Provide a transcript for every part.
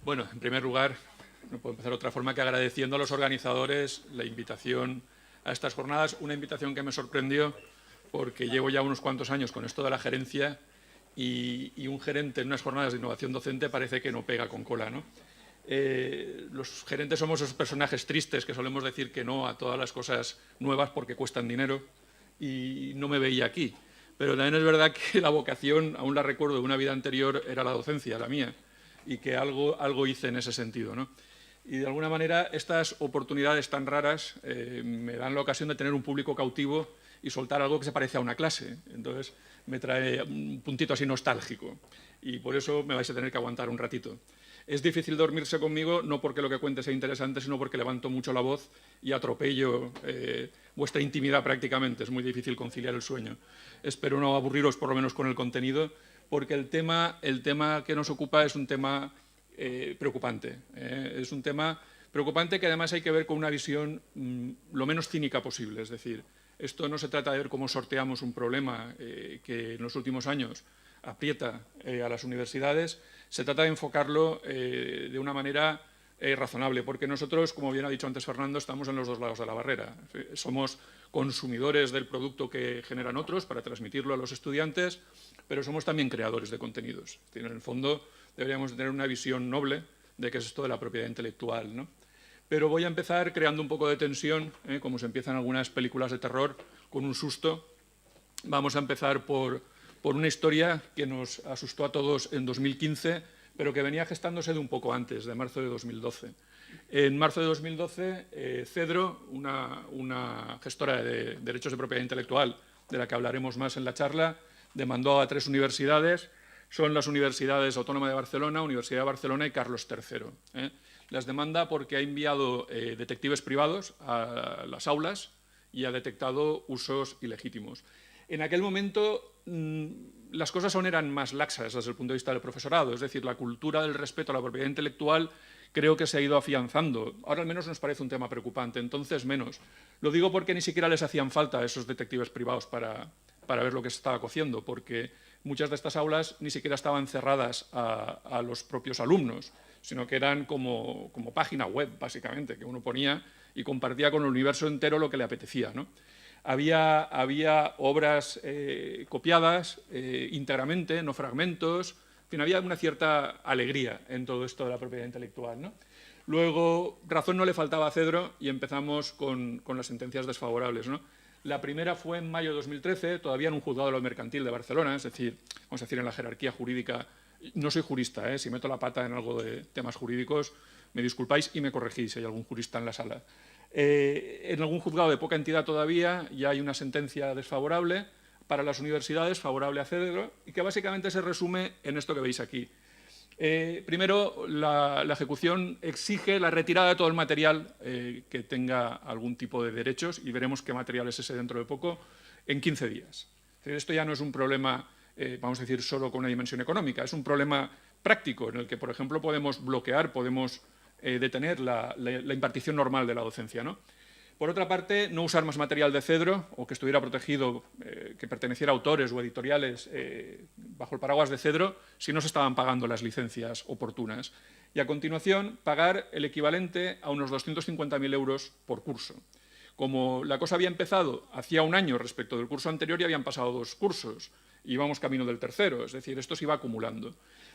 Bueno, en primer lugar, no puedo empezar de otra forma que agradeciendo a los organizadores la invitación a estas jornadas, una invitación que me sorprendió porque llevo ya unos cuantos años con esto de la gerencia y un gerente en unas jornadas de innovación docente parece que no pega con cola, ¿no? Los gerentes somos esos personajes tristes que solemos decir que no a todas las cosas nuevas porque cuestan dinero y no me veía aquí. Pero también es verdad que la vocación, aún la recuerdo de una vida anterior, era la docencia, la mía, y que algo hice en ese sentido, ¿no? Y de alguna manera estas oportunidades tan raras me dan la ocasión de tener un público cautivo y soltar algo que se parece a una clase. Entonces me trae un puntito así nostálgico y por eso me vais a tener que aguantar un ratito. Es difícil dormirse conmigo, no porque lo que cuente sea interesante, sino porque levanto mucho la voz y atropello vuestra intimidad prácticamente. Es muy difícil conciliar el sueño. Espero no aburriros por lo menos con el contenido, porque el tema que nos ocupa es un tema preocupante. Es un tema preocupante que además hay que ver con una visión lo menos cínica posible. Es decir, esto no se trata de ver cómo sorteamos un problema que en los últimos años aprieta a las universidades, se trata de enfocarlo de una manera razonable, porque nosotros, como bien ha dicho antes Fernando, estamos en los dos lados de la barrera. Somos consumidores del producto que generan otros para transmitirlo a los estudiantes, pero somos también creadores de contenidos. En el fondo, deberíamos tener una visión noble de qué es esto de la propiedad intelectual, ¿no? Pero voy a empezar creando un poco de tensión, como se empiezan algunas películas de terror, con un susto. Vamos a empezar por una historia que nos asustó a todos en 2015, pero que venía gestándose de un poco antes, de marzo de 2012. En marzo de 2012, Cedro, una gestora de derechos de propiedad intelectual, de la que hablaremos más en la charla, demandó a 3 universidades. Son las Universidades Autónoma de Barcelona, Universidad de Barcelona y Carlos III. Las demanda porque ha enviado detectives privados a las aulas y ha detectado usos ilegítimos. En aquel momento las cosas aún eran más laxas desde el punto de vista del profesorado, es decir, la cultura del respeto a la propiedad intelectual creo que se ha ido afianzando. Ahora al menos nos parece un tema preocupante, entonces menos. Lo digo porque ni siquiera les hacían falta a esos detectives privados para ver lo que se estaba cociendo, porque muchas de estas aulas ni siquiera estaban cerradas a los propios alumnos, sino que eran como página web, básicamente, que uno ponía y compartía con el universo entero lo que le apetecía, ¿no? Había obras copiadas íntegramente, no fragmentos. En fin, había una cierta alegría en todo esto de la propiedad intelectual, ¿no? Luego, razón no le faltaba a Cedro y empezamos con las sentencias desfavorables, ¿no? La primera fue en mayo de 2013, todavía en un juzgado de lo mercantil de Barcelona, es decir, vamos a decir, en la jerarquía jurídica. No soy jurista, si meto la pata en algo de temas jurídicos, me disculpáis y me corregís si hay algún jurista en la sala. En algún juzgado de poca entidad todavía ya hay una sentencia desfavorable para las universidades, favorable a Cedro, y que básicamente se resume en esto que veis aquí. Primero, la ejecución exige la retirada de todo el material que tenga algún tipo de derechos, y veremos qué material es ese dentro de poco, en 15 días. Esto ya no es un problema, vamos a decir, solo con una dimensión económica, es un problema práctico en el que, por ejemplo, podemos bloquear, podemos detener la impartición normal de la docencia, ¿no? Por otra parte, no usar más material de Cedro o que estuviera protegido, que perteneciera a autores o editoriales bajo el paraguas de Cedro si no se estaban pagando las licencias oportunas. Y a continuación, pagar el equivalente a unos 250.000 euros por curso. Como la cosa había empezado hacía un año respecto del curso anterior, ya habían pasado 2 cursos y íbamos camino del tercero, es decir, esto se iba acumulando.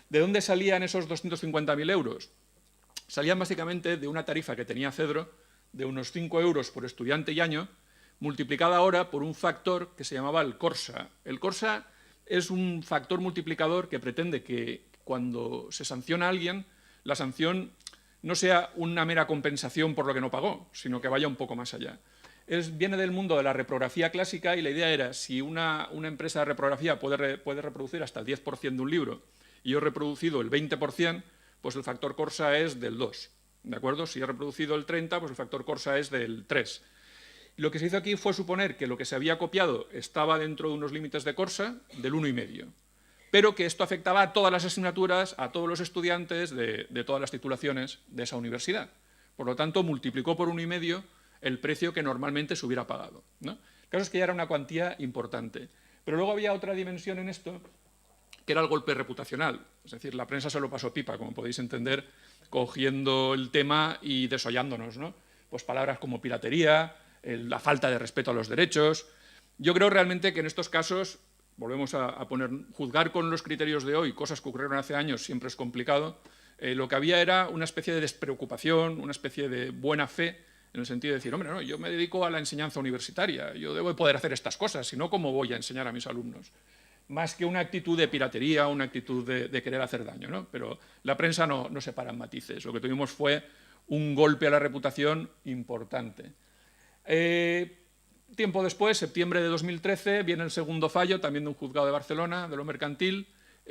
¿De dónde salían esos 250.000 euros? Salían básicamente de una tarifa que tenía Cedro de unos 5 euros por estudiante y año, multiplicada ahora por un factor que se llamaba el Corsa. El Corsa es un factor multiplicador que pretende que cuando se sanciona a alguien, la sanción no sea una mera compensación por lo que no pagó, sino que vaya un poco más allá. Viene del mundo de la reprografía clásica y la idea era, si una empresa de reprografía puede reproducir hasta el 10% de un libro y yo he reproducido el 20%, pues el factor Corsa es del 2, ¿de acuerdo? Si he reproducido el 30, pues el factor Corsa es del 3. Lo que se hizo aquí fue suponer que lo que se había copiado estaba dentro de unos límites de Corsa del 1,5, pero que esto afectaba a todas las asignaturas, a todos los estudiantes de todas las titulaciones de esa universidad. Por lo tanto, multiplicó por 1,5 el precio que normalmente se hubiera pagado, ¿no? El caso es que ya era una cuantía importante. Pero luego había otra dimensión en esto, que era el golpe reputacional. Es decir, la prensa se lo pasó pipa, como podéis entender, cogiendo el tema y desollándonos, ¿no? Pues palabras como piratería, la falta de respeto a los derechos. Yo creo realmente que en estos casos, volvemos a poner, juzgar con los criterios de hoy, cosas que ocurrieron hace años siempre es complicado. Lo que había era una especie de despreocupación, una especie de buena fe, en el sentido de decir, hombre, no, yo me dedico a la enseñanza universitaria, yo debo poder hacer estas cosas, si no, ¿cómo voy a enseñar a mis alumnos? Más que una actitud de piratería, una actitud de querer hacer daño, ¿no? Pero la prensa no separa en matices. Lo que tuvimos fue un golpe a la reputación importante. Tiempo después, septiembre de 2013, viene el segundo fallo, también de un juzgado de Barcelona, de lo mercantil,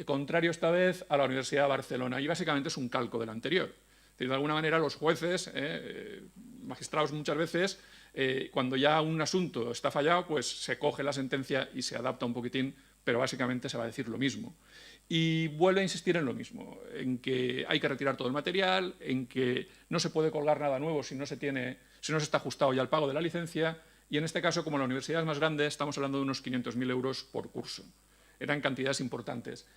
contrario esta vez a la Universidad de Barcelona, y básicamente es un calco del anterior. Es decir, de alguna manera los jueces, magistrados muchas veces, cuando ya un asunto está fallado, pues se coge la sentencia y se adapta un poquitín, pero básicamente se va a decir lo mismo. Y vuelve a insistir en lo mismo, en que hay que retirar todo el material, en que no se puede colgar nada nuevo si no se está ajustado ya al pago de la licencia, y en este caso, como la universidad es más grande, estamos hablando de unos 500.000 euros por curso. Eran cantidades importantes.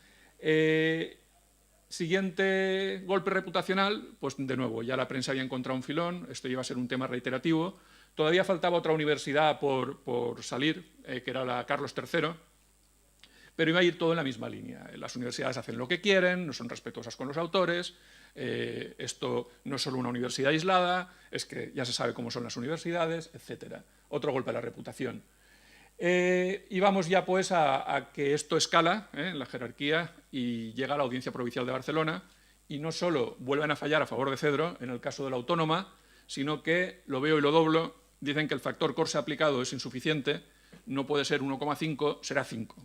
Siguiente golpe reputacional, pues de nuevo, ya la prensa había encontrado un filón, esto iba a ser un tema reiterativo. Todavía faltaba otra universidad por salir, que era la Carlos III, pero iba a ir todo en la misma línea. Las universidades hacen lo que quieren, no son respetuosas con los autores, esto no es solo una universidad aislada, es que ya se sabe cómo son las universidades, etc. Otro golpe a la reputación. Y vamos ya pues a que esto escala en la jerarquía y llega a la Audiencia Provincial de Barcelona, y no solo vuelven a fallar a favor de Cedro en el caso de la autónoma, sino que, lo veo y lo doblo, dicen que el factor Corse aplicado es insuficiente, no puede ser 1,5, será 5.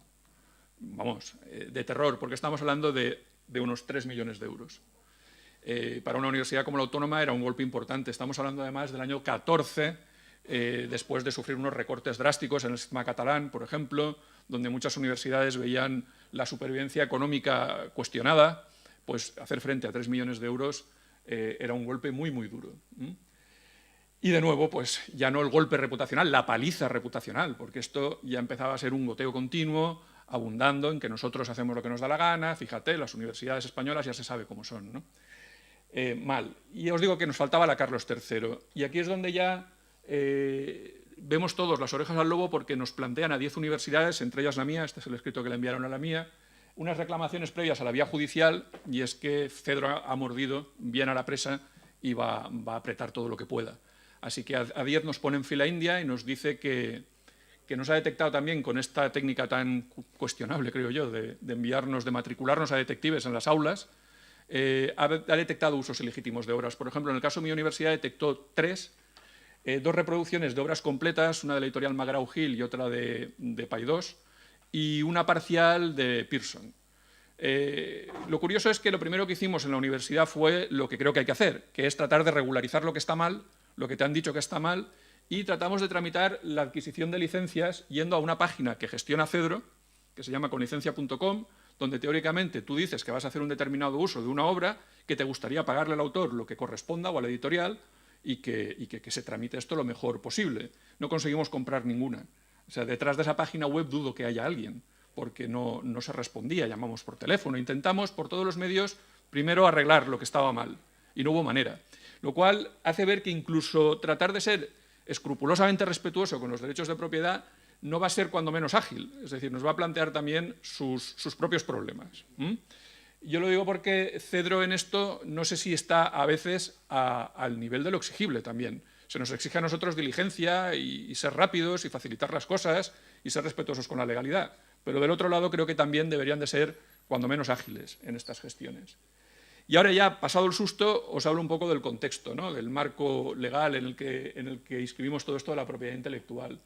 Vamos, de terror, porque estamos hablando de unos 3 millones de euros. Para una universidad como la autónoma era un golpe importante. Estamos hablando además del año 14, después de sufrir unos recortes drásticos en el sistema catalán, por ejemplo, donde muchas universidades veían la supervivencia económica cuestionada, pues hacer frente a 3 millones de euros era un golpe muy, muy duro. Y de nuevo, pues ya no el golpe reputacional, la paliza reputacional, porque esto ya empezaba a ser un goteo continuo, abundando en que nosotros hacemos lo que nos da la gana. Fíjate, las universidades españolas ya se sabe cómo son, ¿no? Mal. Y os digo que nos faltaba la Carlos III. Y aquí es donde ya vemos todos las orejas al lobo, porque nos plantean a 10 universidades, entre ellas la mía, este es el escrito que le enviaron a la mía, unas reclamaciones previas a la vía judicial, y es que Cedro ha mordido bien a la presa y va a apretar todo lo que pueda. Así que a 10 nos pone en fila india y nos dice que nos ha detectado también con esta técnica tan cuestionable, creo yo, de enviarnos, de matricularnos a detectives en las aulas, ha detectado usos ilegítimos de obras. Por ejemplo, en el caso de mi universidad detectó 3, 2 reproducciones de obras completas, una de la editorial McGraw-Hill y otra de Paidós, y una parcial de Pearson. Lo curioso es que lo primero que hicimos en la universidad fue lo que creo que hay que hacer, que es tratar de regularizar lo que está mal, lo que te han dicho que está mal, y tratamos de tramitar la adquisición de licencias yendo a una página que gestiona Cedro, que se llama conlicencia.com, donde teóricamente tú dices que vas a hacer un determinado uso de una obra, que te gustaría pagarle al autor lo que corresponda o a la editorial, y que se tramite esto lo mejor posible. No conseguimos comprar ninguna. O sea, detrás de esa página web dudo que haya alguien, porque no se respondía, llamamos por teléfono, intentamos por todos los medios primero arreglar lo que estaba mal, y no hubo manera. Lo cual hace ver que incluso tratar de ser escrupulosamente respetuoso con los derechos de propiedad no va a ser cuando menos ágil, es decir, nos va a plantear también sus propios problemas. Yo lo digo porque Cedro en esto no sé si está a veces al nivel de lo exigible también. Se nos exige a nosotros diligencia y ser rápidos y facilitar las cosas y ser respetuosos con la legalidad, pero del otro lado creo que también deberían de ser cuando menos ágiles en estas gestiones. Y ahora ya, pasado el susto, os hablo un poco del contexto, ¿no? Del marco legal en el que inscribimos todo esto de la propiedad intelectual.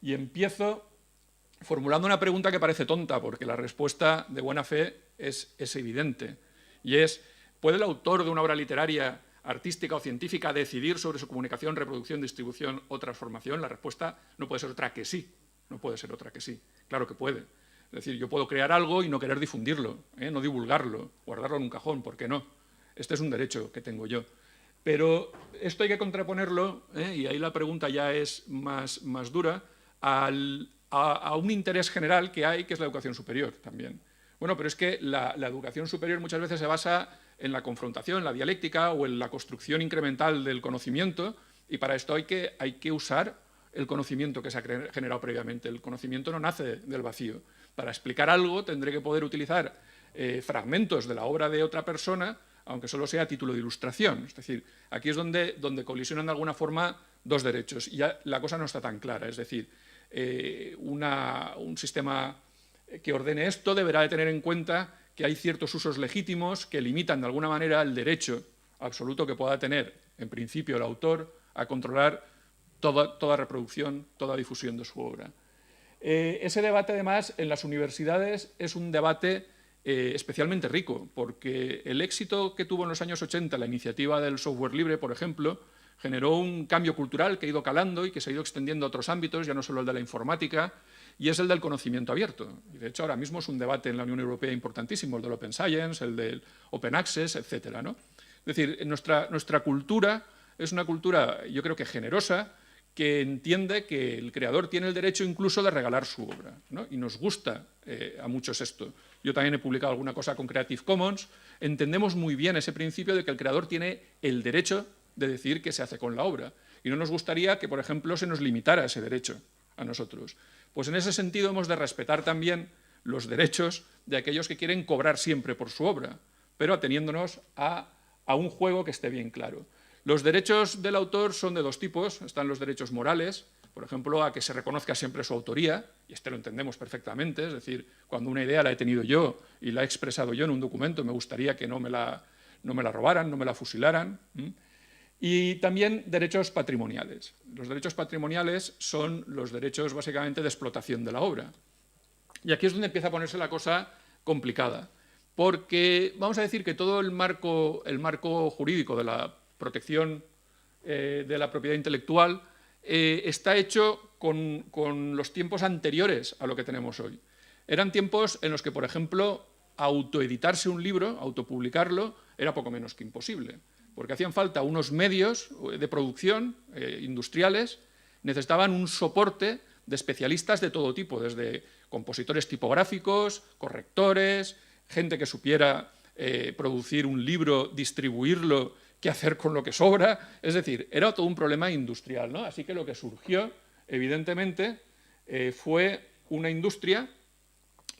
Y empiezo formulando una pregunta que parece tonta, porque la respuesta de buena fe es evidente. Y es, ¿puede el autor de una obra literaria, artística o científica decidir sobre su comunicación, reproducción, distribución o transformación? La respuesta no puede ser otra que sí. No puede ser otra que sí. Claro que puede. Es decir, yo puedo crear algo y no querer difundirlo, no divulgarlo, guardarlo en un cajón, ¿por qué no? Este es un derecho que tengo yo. Pero esto hay que contraponerlo, y ahí la pregunta ya es más dura, a un interés general que hay, que es la educación superior también. Bueno, pero es que la educación superior muchas veces se basa en la confrontación, en la dialéctica o en la construcción incremental del conocimiento, y para esto hay que usar el conocimiento que se ha generado previamente. El conocimiento no nace del vacío. Para explicar algo tendré que poder utilizar fragmentos de la obra de otra persona, aunque solo sea a título de ilustración. Es decir, aquí es donde colisionan de alguna forma dos derechos, y ya la cosa no está tan clara. Es decir, un sistema que ordene esto deberá de tener en cuenta que hay ciertos usos legítimos que limitan de alguna manera el derecho absoluto que pueda tener, en principio, el autor a controlar toda reproducción, toda difusión de su obra. Ese debate, además, en las universidades es un debate especialmente rico, porque el éxito que tuvo en los años 80 la iniciativa del software libre, por ejemplo, generó un cambio cultural que ha ido calando y que se ha ido extendiendo a otros ámbitos, ya no solo el de la informática, y es el del conocimiento abierto. Y de hecho, ahora mismo es un debate en la Unión Europea importantísimo, el del Open Science, el del Open Access, etcétera, ¿no? Es decir, nuestra cultura es una cultura, yo creo que generosa, que entiende que el creador tiene el derecho incluso de regalar su obra, ¿no? Y nos gusta a muchos esto. Yo también he publicado alguna cosa con Creative Commons. Entendemos muy bien ese principio de que el creador tiene el derecho de decidir qué se hace con la obra. Y no nos gustaría que, por ejemplo, se nos limitara ese derecho a nosotros. Pues en ese sentido hemos de respetar también los derechos de aquellos que quieren cobrar siempre por su obra, pero ateniéndonos a un juego que esté bien claro. Los derechos del autor son de dos tipos. Están los derechos morales, por ejemplo, a que se reconozca siempre su autoría, y este lo entendemos perfectamente, es decir, cuando una idea la he tenido yo y la he expresado yo en un documento, me gustaría que no me la robaran, no me la fusilaran. Y también derechos patrimoniales. Los derechos patrimoniales son los derechos básicamente de explotación de la obra. Y aquí es donde empieza a ponerse la cosa complicada, porque vamos a decir que todo el marco jurídico de la protección de la propiedad intelectual está hecho con los tiempos anteriores a lo que tenemos hoy. Eran tiempos en los que, por ejemplo, autoeditarse un libro, autopublicarlo, era poco menos que imposible, porque hacían falta unos medios de producción industriales, necesitaban un soporte de especialistas de todo tipo, desde compositores tipográficos, correctores, gente que supiera producir un libro, distribuirlo, qué hacer con lo que sobra. Es decir, era todo un problema industrial, ¿no? Así que lo que surgió, evidentemente, fue una industria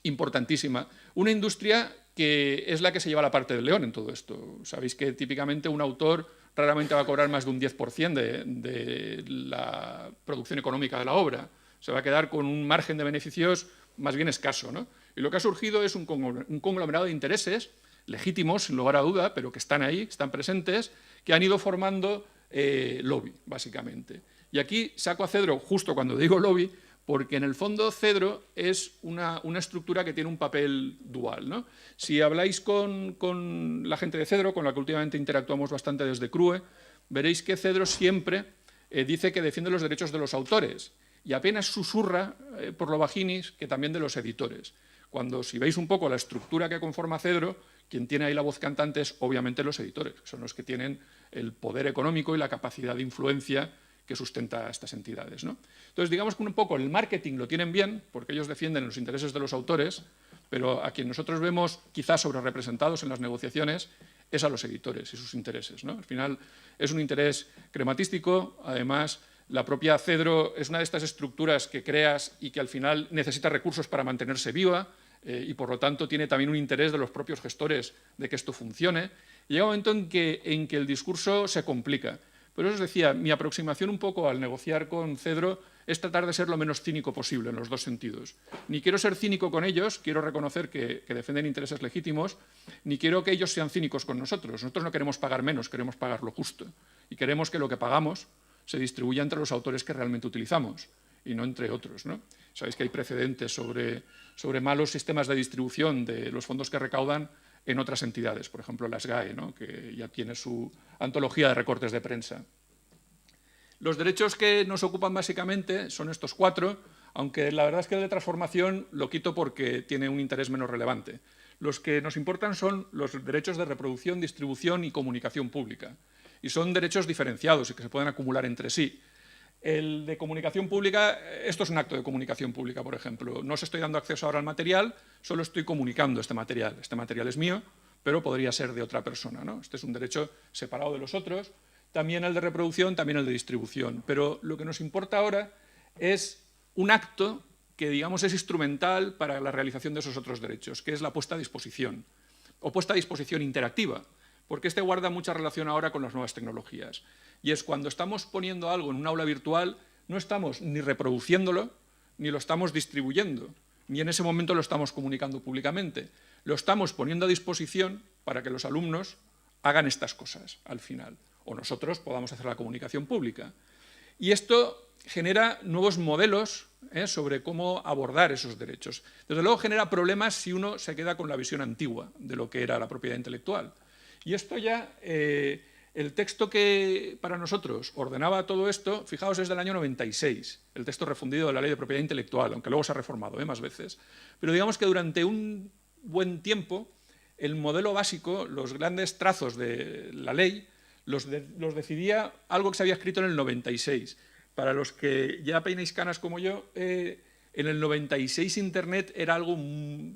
importantísima, una industria que es la que se lleva la parte del león en todo esto. Sabéis que típicamente un autor raramente va a cobrar más de un 10% de la producción económica de la obra. Se va a quedar con un margen de beneficios más bien escaso, ¿no? Y lo que ha surgido es un conglomerado de intereses legítimos, sin lugar a duda, pero que están ahí, están presentes, que han ido formando lobby, básicamente. Y aquí saco a Cedro justo cuando digo lobby, porque en el fondo Cedro es una estructura que tiene un papel dual, ¿no? Si habláis con la gente de Cedro, con la que últimamente interactuamos bastante desde CRUE, veréis que Cedro siempre dice que defiende los derechos de los autores y apenas susurra por lo bajinis que también de los editores. Cuando, si veis un poco la estructura que conforma Cedro, quien tiene ahí la voz cantante es obviamente los editores, que son los que tienen el poder económico y la capacidad de influencia que sustenta a estas entidades, ¿no? Entonces, digamos que un poco el marketing lo tienen bien, porque ellos defienden los intereses de los autores, pero a quien nosotros vemos quizás sobrerepresentados en las negociaciones es a los editores y sus intereses, ¿no? Al final es un interés crematístico. Además, la propia Cedro es una de estas estructuras que creas y que al final necesita recursos para mantenerse viva, y por lo tanto tiene también un interés de los propios gestores de que esto funcione. Y llega un momento en que el discurso se complica. Pero os decía, mi aproximación un poco al negociar con Cedro es tratar de ser lo menos cínico posible en los dos sentidos. Ni quiero ser cínico con ellos, quiero reconocer que defienden intereses legítimos, ni quiero que ellos sean cínicos con nosotros. Nosotros no queremos pagar menos, queremos pagar lo justo. Y queremos que lo que pagamos se distribuya entre los autores que realmente utilizamos y no entre otros, ¿no? Sabéis que hay precedentes sobre malos sistemas de distribución de los fondos que recaudan en otras entidades, por ejemplo la SGAE, ¿no? Que ya tiene su antología de recortes de prensa. Los derechos que nos ocupan básicamente son estos cuatro, aunque la verdad es que el de transformación lo quito porque tiene un interés menos relevante. Los que nos importan son los derechos de reproducción, distribución y comunicación pública. Y son derechos diferenciados y que se pueden acumular entre sí. El de comunicación pública, esto es un acto de comunicación pública, por ejemplo. No os estoy dando acceso ahora al material, solo estoy comunicando este material. Este material es mío, pero podría ser de otra persona, ¿no? Este es un derecho separado de los otros, también el de reproducción, también el de distribución. Pero lo que nos importa ahora es un acto que, digamos, es instrumental para la realización de esos otros derechos, que es la puesta a disposición, o puesta a disposición interactiva, porque este guarda mucha relación ahora con las nuevas tecnologías. Y es cuando estamos poniendo algo en un aula virtual, no estamos ni reproduciéndolo, ni lo estamos distribuyendo, ni en ese momento lo estamos comunicando públicamente. Lo estamos poniendo a disposición para que los alumnos hagan estas cosas al final, o nosotros podamos hacer la comunicación pública. Y esto genera nuevos modelos sobre cómo abordar esos derechos. Desde luego genera problemas si uno se queda con la visión antigua de lo que era la propiedad intelectual. Y esto ya, el texto que para nosotros ordenaba todo esto, fijaos, es del año 96, el texto refundido de la Ley de Propiedad Intelectual, aunque luego se ha reformado más veces. Pero digamos que durante un buen tiempo, el modelo básico, los grandes trazos de la ley, los decidía algo que se había escrito en el 96. Para los que ya peináis canas como yo, en el 96 Internet era algo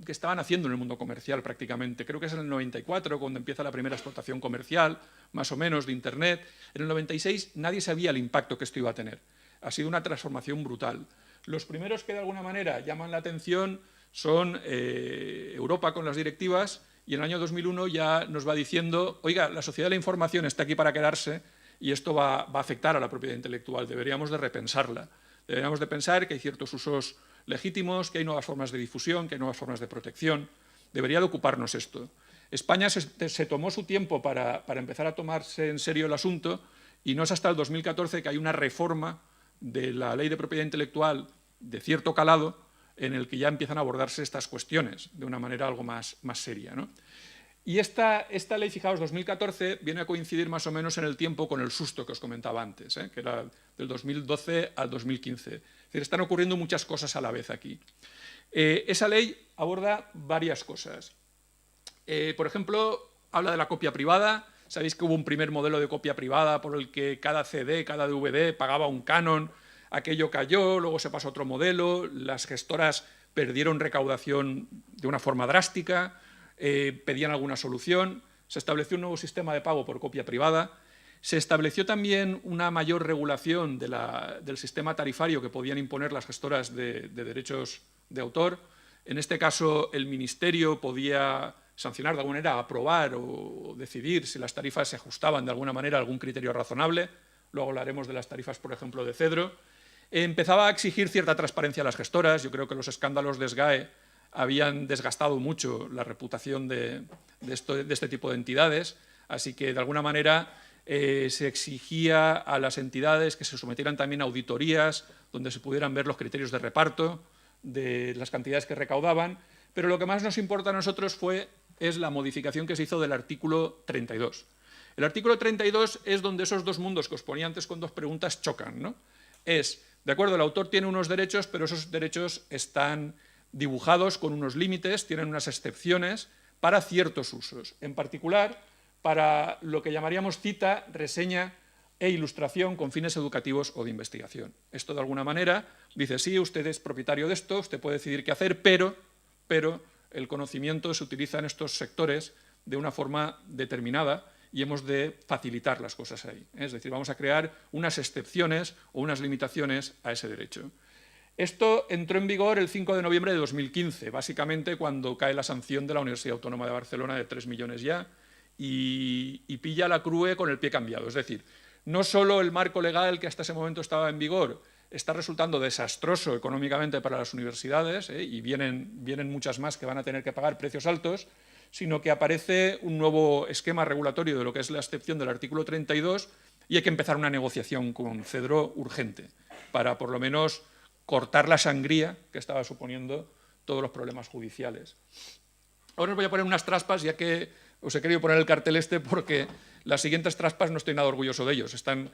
que estaban haciendo en el mundo comercial prácticamente. Creo que es en el 94 cuando empieza la primera explotación comercial, más o menos, de Internet. En el 96 nadie sabía el impacto que esto iba a tener. Ha sido una transformación brutal. Los primeros que de alguna manera llaman la atención son Europa con las directivas, y en el año 2001 ya nos va diciendo, oiga, la sociedad de la información está aquí para quedarse y esto va a afectar a la propiedad intelectual, deberíamos de repensarla. Deberíamos de pensar que hay ciertos usos legítimos, que hay nuevas formas de difusión, que hay nuevas formas de protección. Debería de ocuparnos esto. España se tomó su tiempo para empezar a tomarse en serio el asunto, y no es hasta el 2014 que hay una reforma de la Ley de Propiedad Intelectual de cierto calado, en el que ya empiezan a abordarse estas cuestiones de una manera algo más seria, ¿no? Y esta ley, fijaos, 2014, viene a coincidir más o menos en el tiempo con el susto que os comentaba antes, que era del 2012 al 2015. Es decir, están ocurriendo muchas cosas a la vez aquí. Esa ley aborda varias cosas. Por ejemplo, habla de la copia privada. Sabéis que hubo un primer modelo de copia privada por el que cada CD, cada DVD pagaba un canon. Aquello cayó, luego se pasó a otro modelo, las gestoras perdieron recaudación de una forma drástica, pedían alguna solución, se estableció un nuevo sistema de pago por copia privada, se estableció también una mayor regulación del sistema tarifario que podían imponer las gestoras de derechos de autor. En este caso, el Ministerio podía sancionar de alguna manera, aprobar o decidir si las tarifas se ajustaban de alguna manera a algún criterio razonable. Luego hablaremos de las tarifas, por ejemplo, de Cedro. Empezaba a exigir cierta transparencia a las gestoras. Yo creo que los escándalos de SGAE habían desgastado mucho la reputación de este tipo de entidades, así que de alguna manera se exigía a las entidades que se sometieran también a auditorías donde se pudieran ver los criterios de reparto de las cantidades que recaudaban, pero lo que más nos importa a nosotros es la modificación que se hizo del artículo 32. El artículo 32 es donde esos dos mundos que os ponía antes con dos preguntas chocan, ¿no? De acuerdo, el autor tiene unos derechos, pero esos derechos están dibujados con unos límites, tienen unas excepciones para ciertos usos. En particular, para lo que llamaríamos cita, reseña e ilustración con fines educativos o de investigación. Esto, de alguna manera, dice, sí, usted es propietario de esto, usted puede decidir qué hacer, pero el conocimiento se utiliza en estos sectores de una forma determinada y hemos de facilitar las cosas ahí. Es decir, vamos a crear unas excepciones o unas limitaciones a ese derecho. Esto entró en vigor el 5 de noviembre de 2015, básicamente cuando cae la sanción de la Universidad Autónoma de Barcelona de 3 millones ya, y pilla la CRUE con el pie cambiado. Es decir, no solo el marco legal que hasta ese momento estaba en vigor está resultando desastroso económicamente para las universidades, y vienen muchas más que van a tener que pagar precios altos, sino que aparece un nuevo esquema regulatorio de lo que es la excepción del artículo 32 y hay que empezar una negociación con Cedro urgente para, por lo menos, cortar la sangría que estaba suponiendo todos los problemas judiciales. Ahora os voy a poner unas traspas, ya que os he querido poner el cartel porque las siguientes traspas no estoy nada orgulloso de ellos, están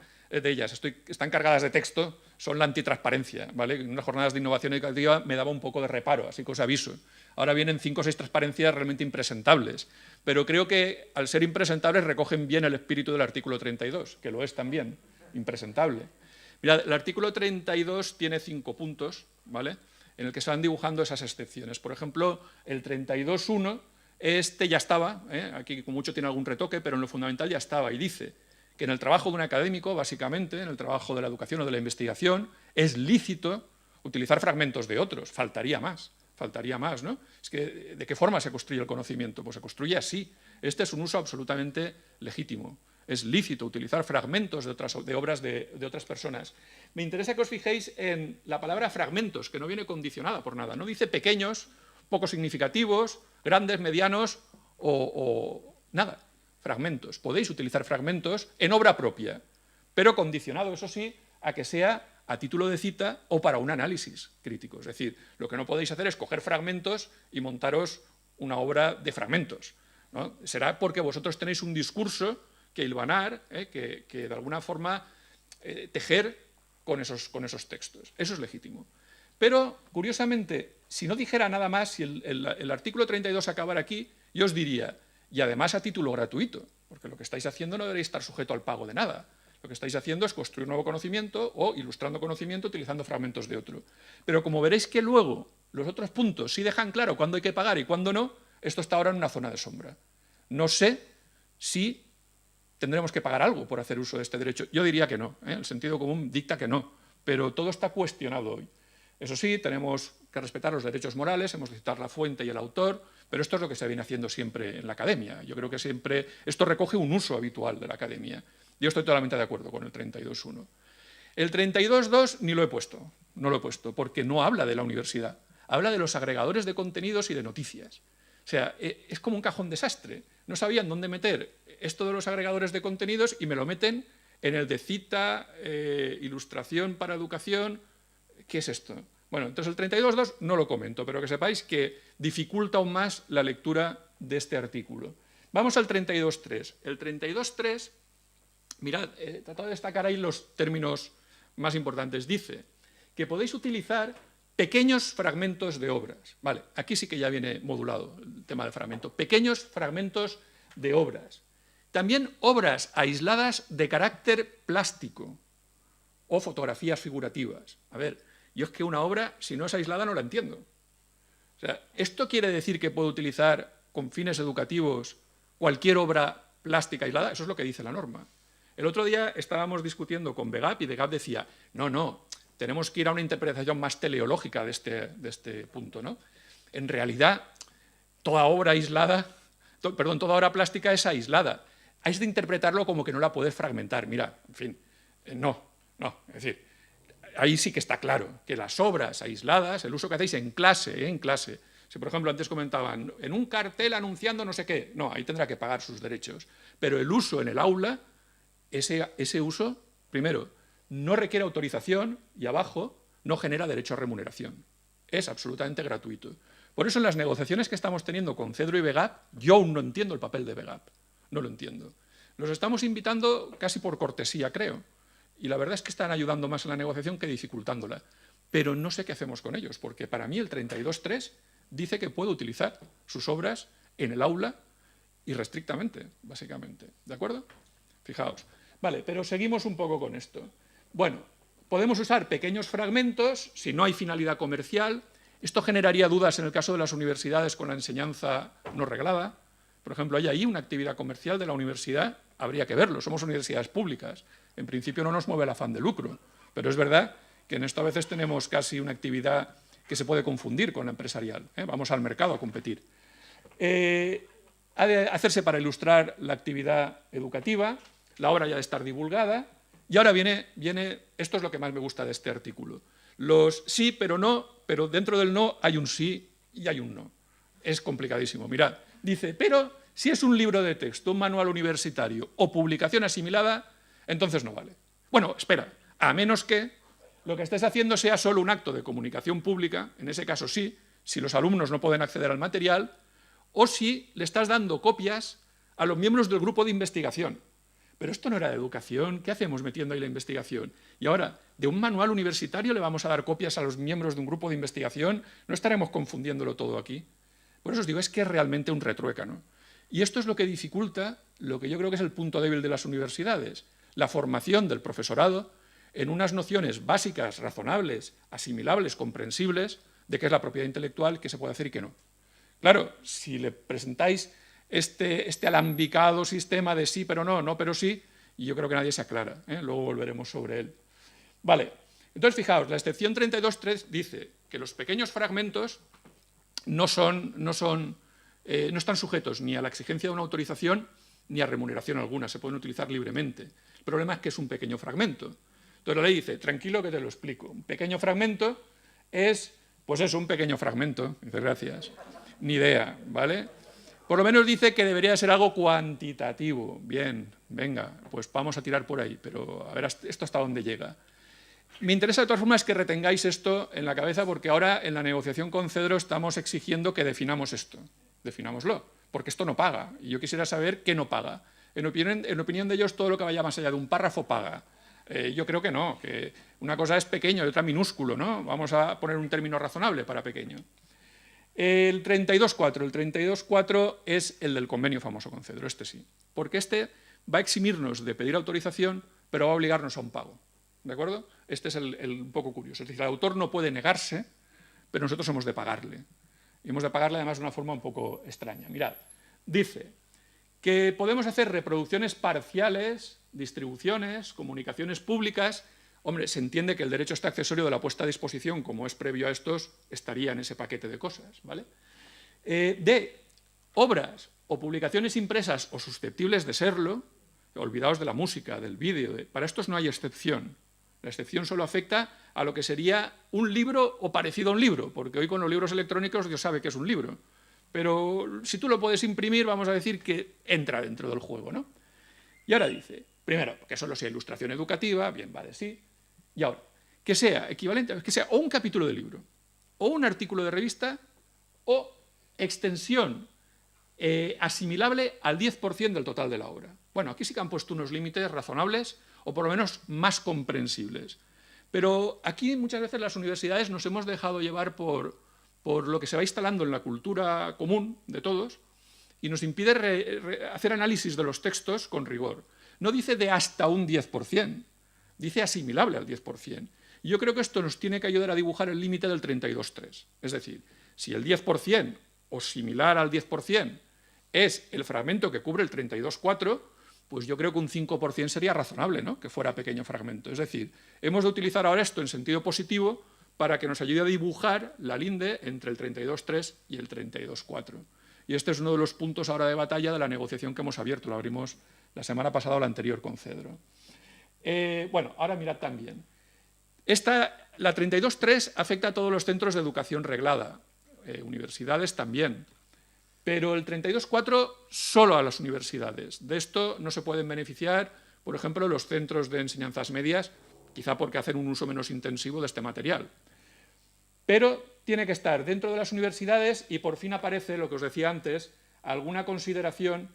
cargadas de texto, son la antitransparencia, ¿vale? En unas jornadas de innovación educativa me daba un poco de reparo, así que os aviso. Ahora vienen 5 o 6 transparencias realmente impresentables, pero creo que al ser impresentables recogen bien el espíritu del artículo 32, que lo es también, impresentable. Mirad, el artículo 32 tiene 5 puntos, ¿vale?, en el que se van dibujando esas excepciones. Por ejemplo, el 32.1 Este ya estaba, aquí con mucho tiene algún retoque, pero en lo fundamental ya estaba, y dice que en el trabajo de un académico, básicamente, en el trabajo de la educación o de la investigación, es lícito utilizar fragmentos de otros, faltaría más, ¿no? Es que, ¿de qué forma se construye el conocimiento? Pues se construye así. Este es un uso absolutamente legítimo. Es lícito utilizar fragmentos de obras de otras personas. Me interesa que os fijéis en la palabra fragmentos, que no viene condicionada por nada. No dice pequeños, poco significativos, grandes, medianos o nada. Fragmentos. Podéis utilizar fragmentos en obra propia, pero condicionado, eso sí, a que sea a título de cita o para un análisis crítico. Es decir, lo que no podéis hacer es coger fragmentos y montaros una obra de fragmentos, ¿no? Será porque vosotros tenéis un discurso que hilvanar, que de alguna forma tejer con esos textos. Eso es legítimo. Pero, curiosamente, si no dijera nada más, si el artículo 32 acabara aquí, yo os diría, y además a título gratuito, porque lo que estáis haciendo no deberéis estar sujeto al pago de nada. Lo que estáis haciendo es construir nuevo conocimiento o ilustrando conocimiento utilizando fragmentos de otro. Pero como veréis que luego los otros puntos sí dejan claro cuándo hay que pagar y cuándo no, esto está ahora en una zona de sombra. No sé si tendremos que pagar algo por hacer uso de este derecho. Yo diría que no, el sentido común dicta que no, pero todo está cuestionado hoy. Eso sí, tenemos que respetar los derechos morales, hemos de citar la fuente y el autor, pero esto es lo que se viene haciendo siempre en la academia. Yo creo que siempre esto recoge un uso habitual de la academia. Yo estoy totalmente de acuerdo con el 32.1. El 32.2 ni lo he puesto, no lo he puesto, porque no habla de la universidad, habla de los agregadores de contenidos y de noticias. O sea, es como un cajón desastre. No sabían dónde meter esto de los agregadores de contenidos y me lo meten en el de cita, ilustración para educación. ¿Qué es esto? Bueno, entonces el 32.2 no lo comento, pero que sepáis que dificulta aún más la lectura de este artículo. Vamos al 32.3. El 32.3, mirad, he tratado de destacar ahí los términos más importantes. Dice que podéis utilizar pequeños fragmentos de obras. Vale, aquí sí que ya viene modulado el tema del fragmento. Pequeños fragmentos de obras. También obras aisladas de carácter plástico o fotografías figurativas. A ver, yo es que una obra, si no es aislada, no la entiendo. O sea, ¿esto quiere decir que puedo utilizar con fines educativos cualquier obra plástica aislada? Eso es lo que dice la norma. El otro día estábamos discutiendo con VEGAP y VEGAP decía, no, tenemos que ir a una interpretación más teleológica de este punto, ¿no? En realidad, toda obra aislada, toda obra plástica es aislada. Hay de interpretarlo como que no la puedes fragmentar. Mira, en fin, no, es decir, ahí sí que está claro que las obras aisladas, el uso que hacéis en clase, si por ejemplo antes comentaban, en un cartel anunciando no sé qué, no, ahí tendrá que pagar sus derechos. Pero el uso en el aula, ese uso, primero, no requiere autorización y abajo no genera derecho a remuneración. Es absolutamente gratuito. Por eso en las negociaciones que estamos teniendo con CEDRO y VEGAP, yo aún no entiendo el papel de VEGAP. No lo entiendo. Los estamos invitando casi por cortesía, creo. Y la verdad es que están ayudando más en la negociación que dificultándola. Pero no sé qué hacemos con ellos, porque para mí el 32.3 dice que puedo utilizar sus obras en el aula irrestrictamente, básicamente. ¿De acuerdo? Fijaos. Vale, pero seguimos un poco con esto. Bueno, podemos usar pequeños fragmentos si no hay finalidad comercial. Esto generaría dudas en el caso de las universidades con la enseñanza no reglada. Por ejemplo, ¿hay ahí una actividad comercial de la universidad? Habría que verlo, somos universidades públicas. En principio no nos mueve el afán de lucro, pero es verdad que en esto a veces tenemos casi una actividad que se puede confundir con la empresarial. Vamos al mercado a competir. Ha de hacerse para ilustrar la actividad educativa, la obra ya de estar divulgada, y ahora viene, esto es lo que más me gusta de este artículo. Los sí, pero no, pero dentro del no hay un sí y hay un no. Es complicadísimo. Mirad, dice, pero si es un libro de texto, un manual universitario o publicación asimilada, entonces no vale. Bueno, espera, a menos que lo que estés haciendo sea solo un acto de comunicación pública, en ese caso sí, si los alumnos no pueden acceder al material, o si le estás dando copias a los miembros del grupo de investigación. Pero esto no era de educación, ¿qué hacemos metiendo ahí la investigación? Y ahora, de un manual universitario le vamos a dar copias a los miembros de un grupo de investigación, ¿no estaremos confundiéndolo todo aquí? Por eso os digo, es que es realmente un retruécano. Y esto es lo que dificulta lo que yo creo que es el punto débil de las universidades, la formación del profesorado en unas nociones básicas, razonables, asimilables, comprensibles, de qué es la propiedad intelectual, qué se puede hacer y qué no. Claro, si le presentáis este alambicado sistema de sí pero no, no pero sí, yo creo que nadie se aclara, ¿eh? Luego volveremos sobre él. Vale, entonces fijaos, la excepción 32.3 dice que los pequeños fragmentos no están sujetos ni a la exigencia de una autorización ni a remuneración alguna, se pueden utilizar libremente. El problema es que es un pequeño fragmento. Entonces la ley dice, tranquilo que te lo explico, un pequeño fragmento es, pues eso, un pequeño fragmento, dice, gracias, ni idea, ¿vale? Por lo menos dice que debería ser algo cuantitativo. Bien, venga, pues vamos a tirar por ahí, pero a ver esto hasta dónde llega. Me interesa de todas formas que retengáis esto en la cabeza porque ahora en la negociación con Cedro estamos exigiendo que definamos esto. Definámoslo, porque esto no paga. Y yo quisiera saber qué no paga. En opinión de ellos, todo lo que vaya más allá de un párrafo paga. Yo creo que no, que una cosa es pequeño y otra minúsculo, ¿no? Vamos a poner un término razonable para pequeño. El 32.4. El 32.4 es el del convenio famoso con Cedro, este sí. Porque este va a eximirnos de pedir autorización, pero va a obligarnos a un pago. ¿De acuerdo? Este es el un poco curioso. Es decir, el autor no puede negarse, pero nosotros hemos de pagarle. Y hemos de pagarle además de una forma un poco extraña. Mirad, dice que podemos hacer reproducciones parciales, distribuciones, comunicaciones públicas. Hombre, se entiende que el derecho este accesorio de la puesta a disposición, como es previo a estos, estaría en ese paquete de cosas, ¿vale? De obras o publicaciones impresas o susceptibles de serlo, olvidaos de la música, del vídeo, para estos no hay excepción. La excepción solo afecta a lo que sería un libro o parecido a un libro, porque hoy con los libros electrónicos Dios sabe que es un libro. Pero si tú lo puedes imprimir, vamos a decir que entra dentro del juego, ¿no? Y ahora dice, primero, que solo sea ilustración educativa, bien, va de sí. Y ahora, que sea equivalente, que sea o un capítulo de libro, o un artículo de revista, o extensión asimilable al 10% del total de la obra. Bueno, aquí sí que han puesto unos límites razonables, o por lo menos más comprensibles. Pero aquí muchas veces las universidades nos hemos dejado llevar por lo que se va instalando en la cultura común de todos y nos impide hacer análisis de los textos con rigor. No dice de hasta un 10%, dice asimilable al 10%. Y yo creo que esto nos tiene que ayudar a dibujar el límite del 32.3. Es decir, si el 10% o similar al 10% es el fragmento que cubre el 32.4, pues yo creo que un 5% sería razonable, ¿no? Que fuera pequeño fragmento. Es decir, hemos de utilizar ahora esto en sentido positivo para que nos ayude a dibujar la linde entre el 32.3 y el 32.4. Y este es uno de los puntos ahora de batalla de la negociación que hemos abierto. Lo abrimos la semana pasada o la anterior con Cedro. Bueno, ahora mirad también. La 32.3 afecta a todos los centros de educación reglada, universidades también. Pero el 32.4 solo a las universidades. De esto no se pueden beneficiar, por ejemplo, los centros de enseñanzas medias, quizá porque hacen un uso menos intensivo de este material. Pero tiene que estar dentro de las universidades y por fin aparece, lo que os decía antes, alguna consideración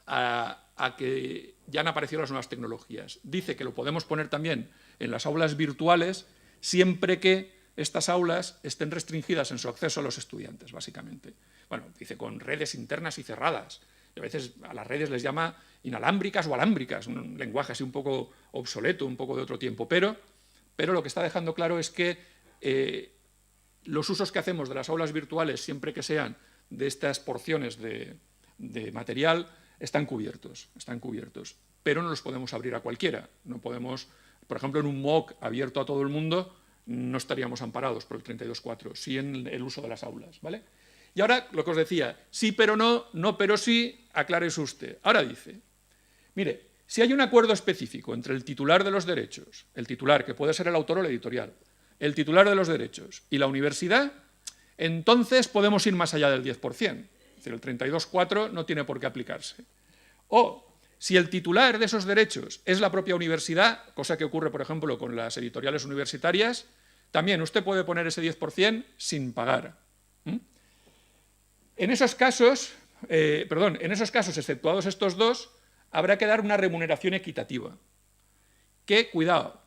a que ya han aparecido las nuevas tecnologías. Dice que lo podemos poner también en las aulas virtuales siempre que estas aulas estén restringidas en su acceso a los estudiantes, básicamente. Bueno, dice con redes internas y cerradas. Y a veces a las redes les llama inalámbricas o alámbricas, un lenguaje así un poco obsoleto, un poco de otro tiempo. Pero lo que está dejando claro es que los usos que hacemos de las aulas virtuales, siempre que sean de estas porciones de material, están cubiertos, pero no los podemos abrir a cualquiera. No podemos, por ejemplo, en un MOOC abierto a todo el mundo, no estaríamos amparados por el 32.4, sí en el uso de las aulas, ¿vale? Y ahora, lo que os decía, sí pero no, no pero sí, aclárese usted. Ahora dice, mire, si hay un acuerdo específico entre el titular de los derechos, el titular, que puede ser el autor o la editorial, el titular de los derechos y la universidad, entonces podemos ir más allá del 10%. Es decir, el 32.4 no tiene por qué aplicarse. O, si el titular de esos derechos es la propia universidad, cosa que ocurre, por ejemplo, con las editoriales universitarias, también usted puede poner ese 10% sin pagar. En esos casos, exceptuados estos dos, habrá que dar una remuneración equitativa. Que, cuidado,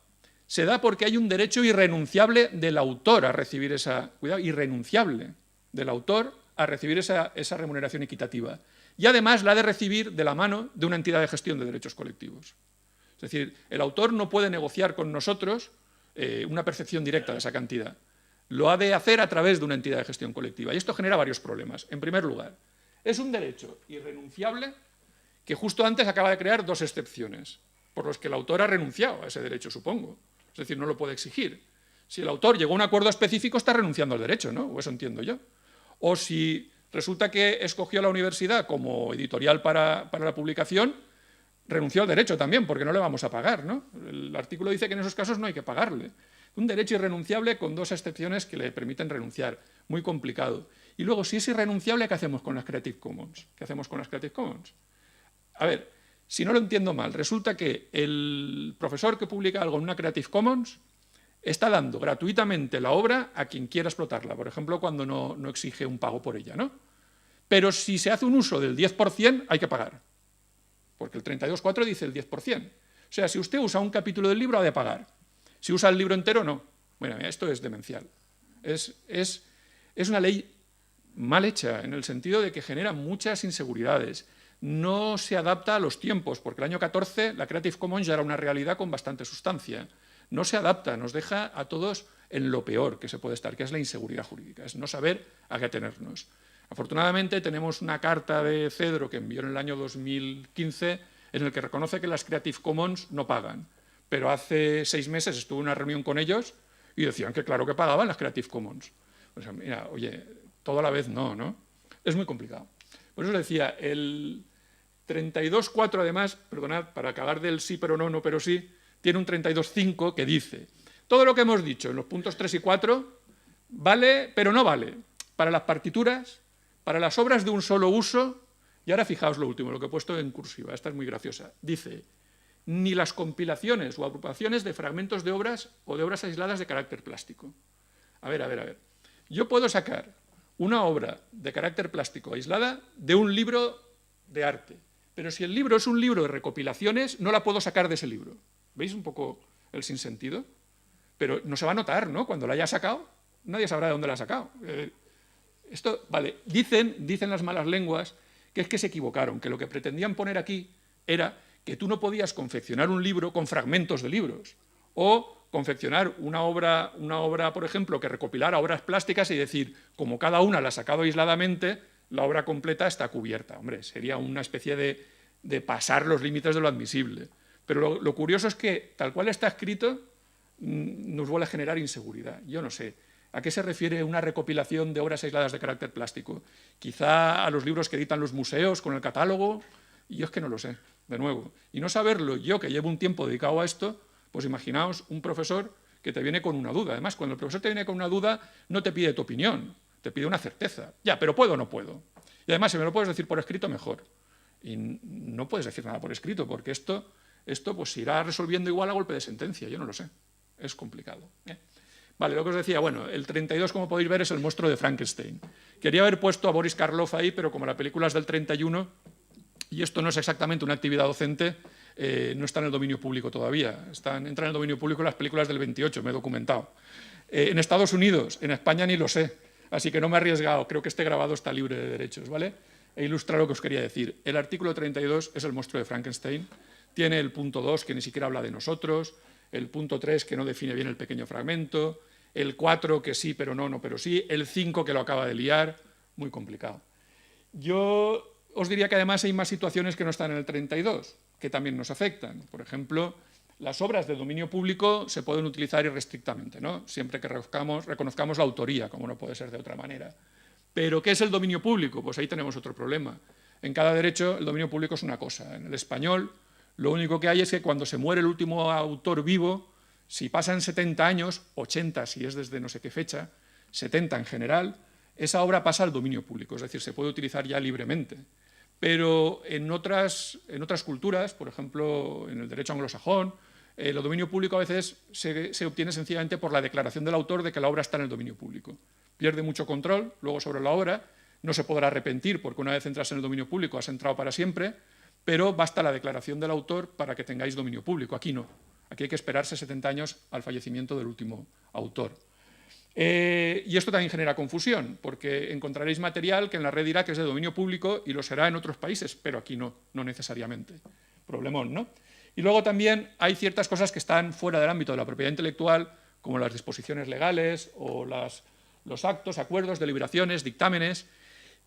se da porque hay un derecho irrenunciable del autor a recibir esa remuneración equitativa. Y además la ha de recibir de la mano de una entidad de gestión de derechos colectivos. Es decir, el autor no puede negociar con nosotros una percepción directa de esa cantidad. lo ha de hacer a través de una entidad de gestión colectiva. Y esto genera varios problemas. En primer lugar, es un derecho irrenunciable que justo antes acaba de crear dos excepciones, por los que el autor ha renunciado a ese derecho, supongo. Es decir, no lo puede exigir. Si el autor llegó a un acuerdo específico, está renunciando al derecho, ¿no? O eso entiendo yo. O si resulta que escogió la universidad como editorial para la publicación, renunció al derecho también, porque no le vamos a pagar, ¿no? El artículo dice que en esos casos no hay que pagarle. Un derecho irrenunciable con dos excepciones que le permiten renunciar. Muy complicado. Y luego, si es irrenunciable, ¿qué hacemos con las Creative Commons? ¿Qué hacemos con las Creative Commons? A ver, si no lo entiendo mal, resulta que el profesor que publica algo en una Creative Commons está dando gratuitamente la obra a quien quiera explotarla, por ejemplo, cuando no exige un pago por ella, ¿no? Pero si se hace un uso del 10%, hay que pagar, porque el 32.4 dice el 10%. O sea, si usted usa un capítulo del libro, ha de pagar. Si usa el libro entero, no. Bueno, esto es demencial. Es una ley mal hecha, en el sentido de que genera muchas inseguridades. No se adapta a los tiempos, porque el año 14 la Creative Commons ya era una realidad con bastante sustancia. No se adapta, nos deja a todos en lo peor que se puede estar, que es la inseguridad jurídica, es no saber a qué atenernos. Afortunadamente tenemos una carta de Cedro que envió en el año 2015 en el que reconoce que las Creative Commons no pagan, pero hace 6 meses estuve en una reunión con ellos y decían que claro que pagaban las Creative Commons. O sea, mira, oye, todo a la vez no, ¿no? Es muy complicado. Por eso decía, el 32.4 además, perdonad, para acabar del sí pero no, no pero sí, tiene un 32.5 que dice, todo lo que hemos dicho en los puntos 3 y 4 vale, pero no vale, para las partituras, para las obras de un solo uso, y ahora fijaos lo último, lo que he puesto en cursiva, esta es muy graciosa, dice, ni las compilaciones o agrupaciones de fragmentos de obras o de obras aisladas de carácter plástico. A ver. Yo puedo sacar una obra de carácter plástico aislada de un libro de arte, pero si el libro es un libro de recopilaciones, no la puedo sacar de ese libro. ¿Veis un poco el sinsentido? Pero no se va a notar, ¿no? Cuando la haya sacado, nadie sabrá de dónde la ha sacado. Esto, vale, dicen las malas lenguas que es que se equivocaron, que lo que pretendían poner aquí era que tú no podías confeccionar un libro con fragmentos de libros, o confeccionar una obra, por ejemplo, que recopilara obras plásticas y decir, como cada una la ha sacado aisladamente, la obra completa está cubierta. Hombre, sería una especie de pasar los límites de lo admisible. Pero lo curioso es que, tal cual está escrito, nos vuelve a generar inseguridad. Yo no sé. ¿A qué se refiere una recopilación de obras aisladas de carácter plástico? Quizá a los libros que editan los museos con el catálogo. Y yo es que no lo sé, de nuevo. Y no saberlo, yo que llevo un tiempo dedicado a esto, pues imaginaos un profesor que te viene con una duda. Además, cuando el profesor te viene con una duda, no te pide tu opinión, te pide una certeza. Ya, pero ¿puedo o no puedo? Y además, si me lo puedes decir por escrito, mejor. Y no puedes decir nada por escrito, porque esto pues se irá resolviendo igual a golpe de sentencia, yo no lo sé. Es complicado. Vale, lo que os decía, bueno, el 32, como podéis ver, es el monstruo de Frankenstein. Quería haber puesto a Boris Karloff ahí, pero como la película es del 31, y esto no es exactamente una actividad docente, no está en el dominio público todavía. Entran en el dominio público las películas del 28, me he documentado. En Estados Unidos, en España ni lo sé, así que no me he arriesgado, creo que este grabado está libre de derechos, ¿vale? E ilustra lo que os quería decir. El artículo 32 es el monstruo de Frankenstein, tiene el punto 2, que ni siquiera habla de nosotros, el punto 3, que no define bien el pequeño fragmento, el 4, que sí, pero no, no, pero sí, el 5, que lo acaba de liar, muy complicado. Yo os diría que además hay más situaciones que no están en el 32, que también nos afectan. Por ejemplo, las obras de dominio público se pueden utilizar irrestrictamente, ¿no? Siempre que reconozcamos la autoría, como no puede ser de otra manera. Pero, ¿qué es el dominio público? Pues ahí tenemos otro problema. En cada derecho, el dominio público es una cosa. En el español, lo único que hay es que cuando se muere el último autor vivo, si pasan 70 años, 80 si es desde no sé qué fecha, 70 en general, esa obra pasa al dominio público, es decir, se puede utilizar ya libremente. Pero en otras culturas, por ejemplo, en el derecho anglosajón, el dominio público a veces se obtiene sencillamente por la declaración del autor de que la obra está en el dominio público. Pierde mucho control luego sobre la obra, no se podrá arrepentir porque una vez entras en el dominio público has entrado para siempre, pero basta la declaración del autor para que tengáis dominio público. Aquí no. Aquí hay que esperarse 70 años al fallecimiento del último autor. Y esto también genera confusión, porque encontraréis material que en la red dirá que es de dominio público y lo será en otros países, pero aquí no necesariamente. Problemón, ¿no? Y luego también hay ciertas cosas que están fuera del ámbito de la propiedad intelectual, como las disposiciones legales o los actos, acuerdos, deliberaciones, dictámenes.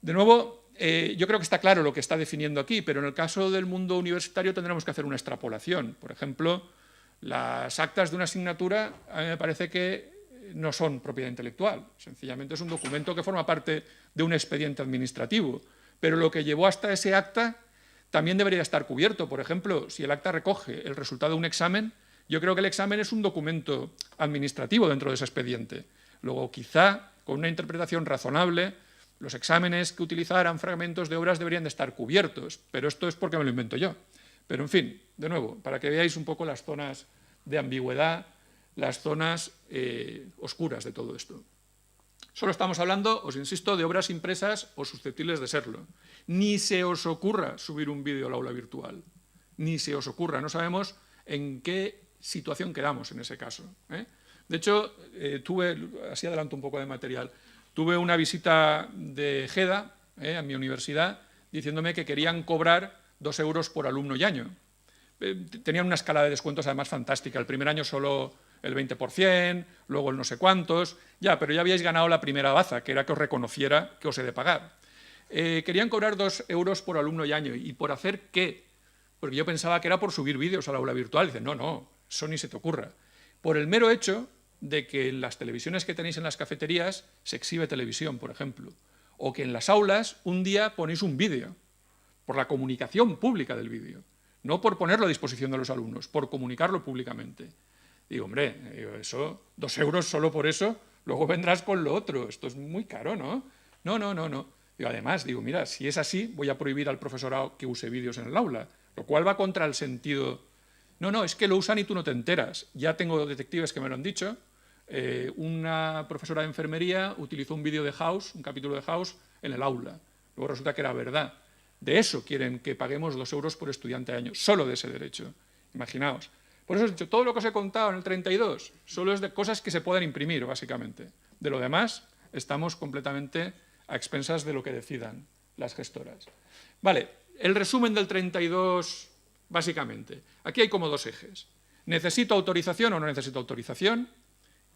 De nuevo, yo creo que está claro lo que está definiendo aquí, pero en el caso del mundo universitario tendremos que hacer una extrapolación. Por ejemplo, las actas de una asignatura a mí me parece que no son propiedad intelectual, sencillamente es un documento que forma parte de un expediente administrativo, pero lo que llevó hasta ese acta también debería estar cubierto. Por ejemplo, si el acta recoge el resultado de un examen, yo creo que el examen es un documento administrativo dentro de ese expediente. Luego, quizá, con una interpretación razonable, los exámenes que utilizaran fragmentos de obras deberían de estar cubiertos, pero esto es porque me lo invento yo. Pero, en fin, de nuevo, para que veáis un poco las zonas de ambigüedad, las zonas oscuras de todo esto. Solo estamos hablando, os insisto, de obras impresas o susceptibles de serlo. Ni se os ocurra subir un vídeo al aula virtual. Ni se os ocurra. No sabemos en qué situación quedamos en ese caso. De hecho, así adelanto un poco de material, tuve una visita de GEDA a mi universidad diciéndome que querían cobrar 2 euros por alumno y año. Tenían una escala de descuentos además fantástica. El primer año solo el 20%, luego el no sé cuántos. Ya, pero ya habíais ganado la primera baza, que era que os reconociera que os he de pagar. Querían cobrar 2 euros por alumno y año. ¿Y por hacer qué? Porque yo pensaba que era por subir vídeos al aula virtual. Dicen, no, eso ni se te ocurra. Por el mero hecho de que en las televisiones que tenéis en las cafeterías se exhibe televisión, por ejemplo. O que en las aulas un día ponéis un vídeo, por la comunicación pública del vídeo. No por ponerlo a disposición de los alumnos, por comunicarlo públicamente. Digo, hombre, eso, 2 euros solo por eso, luego vendrás con lo otro. Esto es muy caro, ¿no? No. Digo, además, digo, mira, si es así, voy a prohibir al profesorado que use vídeos en el aula, lo cual va contra el sentido. No, es que lo usan y tú no te enteras. Ya tengo detectives que me lo han dicho. Una profesora de enfermería utilizó un vídeo de House, un capítulo de House, en el aula. Luego resulta que era verdad. De eso quieren que paguemos 2 euros por estudiante año, solo de ese derecho. Imaginaos. Por eso os he dicho, todo lo que os he contado en el 32 solo es de cosas que se pueden imprimir, básicamente. De lo demás, estamos completamente a expensas de lo que decidan las gestoras. Vale, el resumen del 32, básicamente. Aquí hay como 2 ejes. ¿Necesito autorización o no necesito autorización?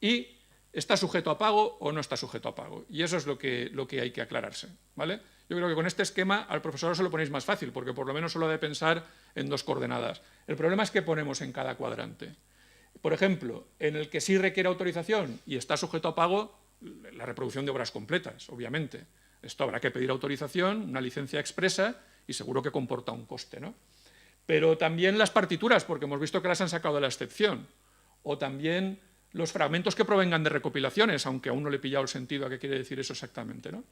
Y ¿está sujeto a pago o no está sujeto a pago? Y eso es lo que hay que aclararse, ¿vale? Yo creo que con este esquema al profesor se lo ponéis más fácil, porque por lo menos solo ha de pensar en 2 coordenadas. El problema es que ponemos en cada cuadrante. Por ejemplo, en el que sí requiere autorización y está sujeto a pago, la reproducción de obras completas, obviamente. Esto habrá que pedir autorización, una licencia expresa y seguro que comporta un coste, ¿no? Pero también las partituras, porque hemos visto que las han sacado de la excepción. O también los fragmentos que provengan de recopilaciones, aunque aún no le he pillado el sentido a qué quiere decir eso exactamente, ¿no?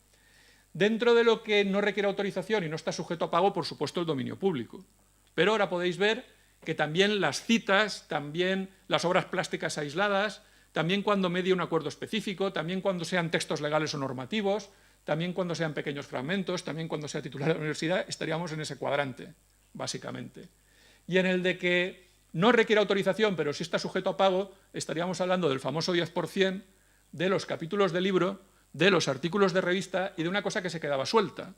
Dentro de lo que no requiere autorización y no está sujeto a pago, por supuesto, el dominio público. Pero ahora podéis ver que también las citas, también las obras plásticas aisladas, también cuando medie un acuerdo específico, también cuando sean textos legales o normativos, también cuando sean pequeños fragmentos, también cuando sea titular de la universidad, estaríamos en ese cuadrante, básicamente. Y en el de que no requiere autorización, pero sí está sujeto a pago, estaríamos hablando del famoso 10% de los capítulos de libro, de los artículos de revista y de una cosa que se quedaba suelta.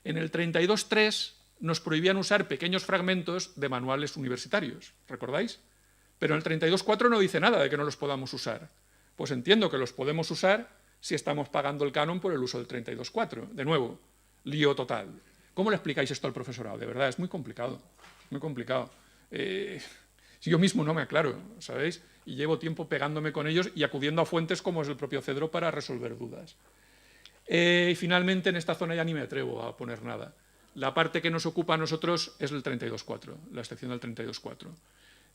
En el 32.3 nos prohibían usar pequeños fragmentos de manuales universitarios, ¿recordáis? Pero en el 32.4 no dice nada de que no los podamos usar. Pues entiendo que los podemos usar si estamos pagando el canon por el uso del 32.4. De nuevo, lío total. ¿Cómo le explicáis esto al profesorado? De verdad, es muy complicado, muy complicado. Yo mismo no me aclaro, ¿sabéis? Y llevo tiempo pegándome con ellos y acudiendo a fuentes como es el propio Cedro para resolver dudas. Y finalmente en esta zona ya ni me atrevo a poner nada. La parte que nos ocupa a nosotros es el 32.4, la excepción del 32.4.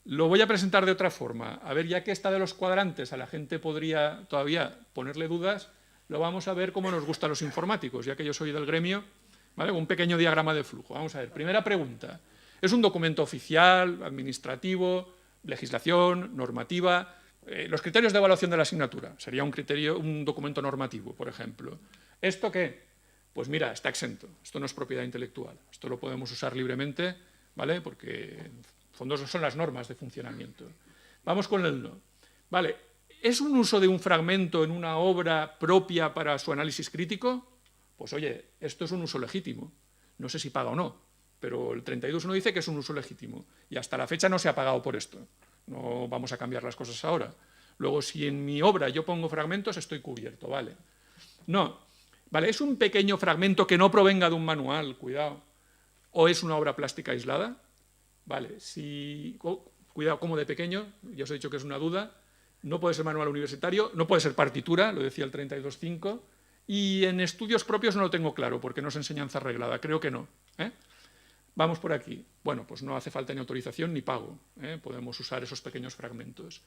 Lo voy a presentar de otra forma. A ver, ya que esta de los cuadrantes a la gente podría todavía ponerle dudas, lo vamos a ver como nos gusta a los informáticos, ya que yo soy del gremio, ¿vale? Un pequeño diagrama de flujo. Vamos a ver, primera pregunta. ¿Es un documento oficial, administrativo, legislación, normativa? Los criterios de evaluación de la asignatura. Sería un documento normativo, por ejemplo. ¿Esto qué? Pues mira, está exento. Esto no es propiedad intelectual. Esto lo podemos usar libremente, ¿vale? Porque en fondo son las normas de funcionamiento. Vamos con el no. Vale, ¿es un uso de un fragmento en una obra propia para su análisis crítico? Pues oye, esto es un uso legítimo. No sé si paga o no, pero el 32.1 dice que es un uso legítimo y hasta la fecha no se ha pagado por esto. No vamos a cambiar las cosas ahora. Luego, si en mi obra yo pongo fragmentos, estoy cubierto, ¿vale? No, ¿vale? Es un pequeño fragmento que no provenga de un manual, cuidado, o es una obra plástica aislada, ¿vale? Cuidado, como de pequeño, ya os he dicho que es una duda, no puede ser manual universitario, no puede ser partitura, lo decía el 32.5, y en estudios propios no lo tengo claro, porque no es enseñanza reglada, creo que no. Vamos por aquí. Bueno, pues no hace falta ni autorización ni pago, podemos usar esos pequeños fragmentos.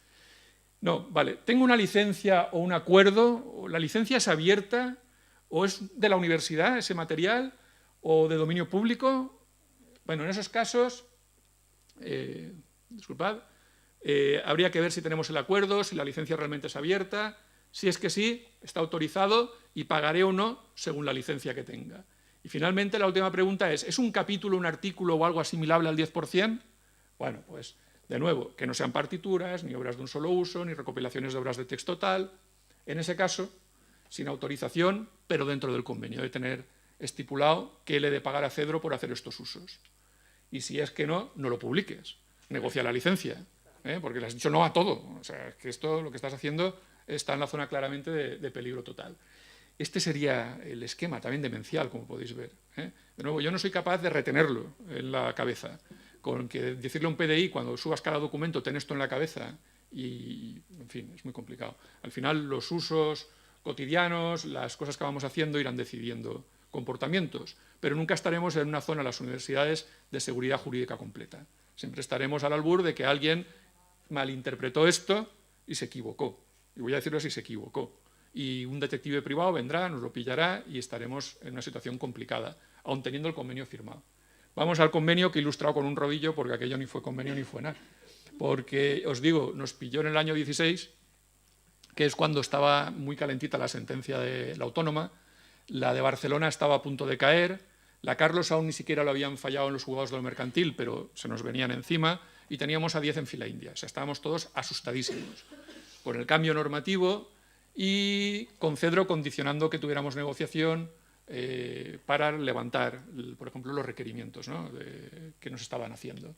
No, vale, tengo una licencia o un acuerdo, la licencia es abierta, o es de la universidad ese material, o de dominio público. Bueno, en esos casos, disculpad, habría que ver si tenemos el acuerdo, si la licencia realmente es abierta. Si es que sí, está autorizado y pagaré o no según la licencia que tenga. Y finalmente la última pregunta ¿es un capítulo, un artículo o algo asimilable al 10%? Bueno, pues de nuevo, que no sean partituras, ni obras de un solo uso, ni recopilaciones de obras de texto tal. En ese caso, sin autorización, pero dentro del convenio, de tener estipulado que le he de pagar a Cedro por hacer estos usos. Y si es que no, no lo publiques, negocia la licencia, porque le has dicho no a todo. O sea, que esto, lo que estás haciendo, está en la zona claramente de peligro total. Este sería el esquema, también demencial, como podéis ver. De nuevo, yo no soy capaz de retenerlo en la cabeza. Con que decirle a un PDI, cuando subas cada documento, ten esto en la cabeza, y, en fin, es muy complicado. Al final, los usos cotidianos, las cosas que vamos haciendo, irán decidiendo comportamientos, pero nunca estaremos en una zona, las universidades, de seguridad jurídica completa. Siempre estaremos al albur de que alguien malinterpretó esto y se equivocó. Y voy a decirlo así, se equivocó. Y un detective privado vendrá, nos lo pillará y estaremos en una situación complicada, aun teniendo el convenio firmado. Vamos al convenio que he ilustrado con un rodillo, porque aquello ni fue convenio ni fue nada. Porque, os digo, nos pilló en el año 16, que es cuando estaba muy calentita la sentencia de la autónoma, la de Barcelona estaba a punto de caer, la Carlos aún ni siquiera lo habían fallado en los juzgados del mercantil, pero se nos venían encima, y teníamos a 10 en fila india. O sea, estábamos todos asustadísimos por el cambio normativo y con Cedro condicionando que tuviéramos negociación para levantar, por ejemplo, los requerimientos, ¿no?, que nos estaban haciendo.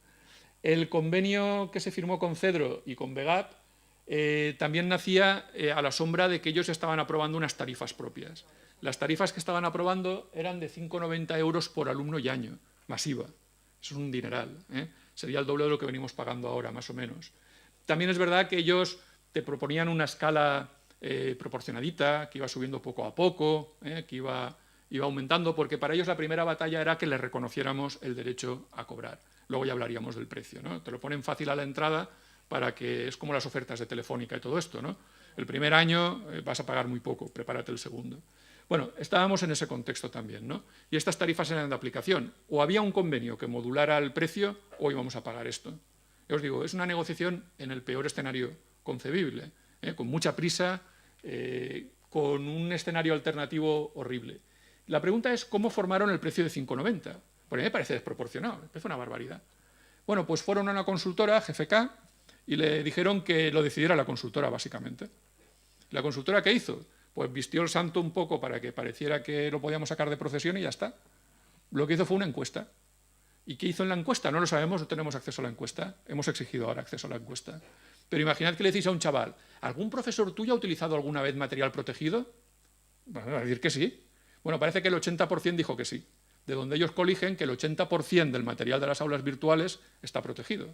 El convenio que se firmó con Cedro y con VEGAP también nacía a la sombra de que ellos estaban aprobando unas tarifas propias. Las tarifas que estaban aprobando eran de 5,90 euros por alumno y año, masiva. Eso es un dineral, sería el doble de lo que venimos pagando ahora, más o menos. También es verdad que ellos te proponían una escala proporcionadita, que iba subiendo poco a poco, que iba aumentando, porque para ellos la primera batalla era que les reconociéramos el derecho a cobrar. Luego ya hablaríamos del precio, ¿no? Te lo ponen fácil a la entrada para que es como las ofertas de Telefónica y todo esto, ¿no? El primer año vas a pagar muy poco, prepárate el segundo. Bueno, estábamos en ese contexto también, ¿no? Y estas tarifas eran de aplicación. O había un convenio que modulara el precio o íbamos a pagar esto. Yo os digo, es una negociación en el peor escenario concebible, con mucha prisa, con un escenario alternativo horrible. La pregunta es cómo formaron el precio de 5,90. Porque a mí me parece desproporcionado, me parece una barbaridad. Bueno, pues fueron a una consultora, GFK, y le dijeron que lo decidiera la consultora, básicamente. ¿La consultora qué hizo? Pues vistió el santo un poco para que pareciera que lo podíamos sacar de procesión y ya está. Lo que hizo fue una encuesta. ¿Y qué hizo en la encuesta? No lo sabemos, no tenemos acceso a la encuesta. Hemos exigido ahora acceso a la encuesta. Pero imaginad que le decís a un chaval, ¿algún profesor tuyo ha utilizado alguna vez material protegido? Bueno, va a decir que sí. Bueno, parece que el 80% dijo que sí. De donde ellos coligen que el 80% del material de las aulas virtuales está protegido.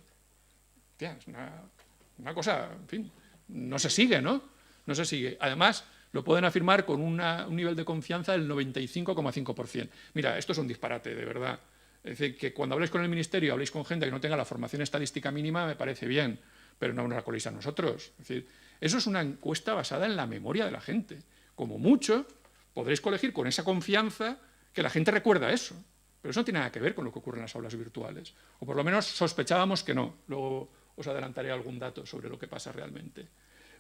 Tía, es una cosa, en fin, no se sigue, ¿no? No se sigue. Además, lo pueden afirmar con un nivel de confianza del 95,5%. Mira, esto es un disparate, de verdad. Es decir, que cuando habléis con el Ministerio, habléis con gente que no tenga la formación estadística mínima, me parece bien, pero no nos la coléis a nosotros. Es decir, eso es una encuesta basada en la memoria de la gente. Como mucho, podréis colegir con esa confianza que la gente recuerda eso. Pero eso no tiene nada que ver con lo que ocurre en las aulas virtuales. O por lo menos sospechábamos que no. Luego os adelantaré algún dato sobre lo que pasa realmente.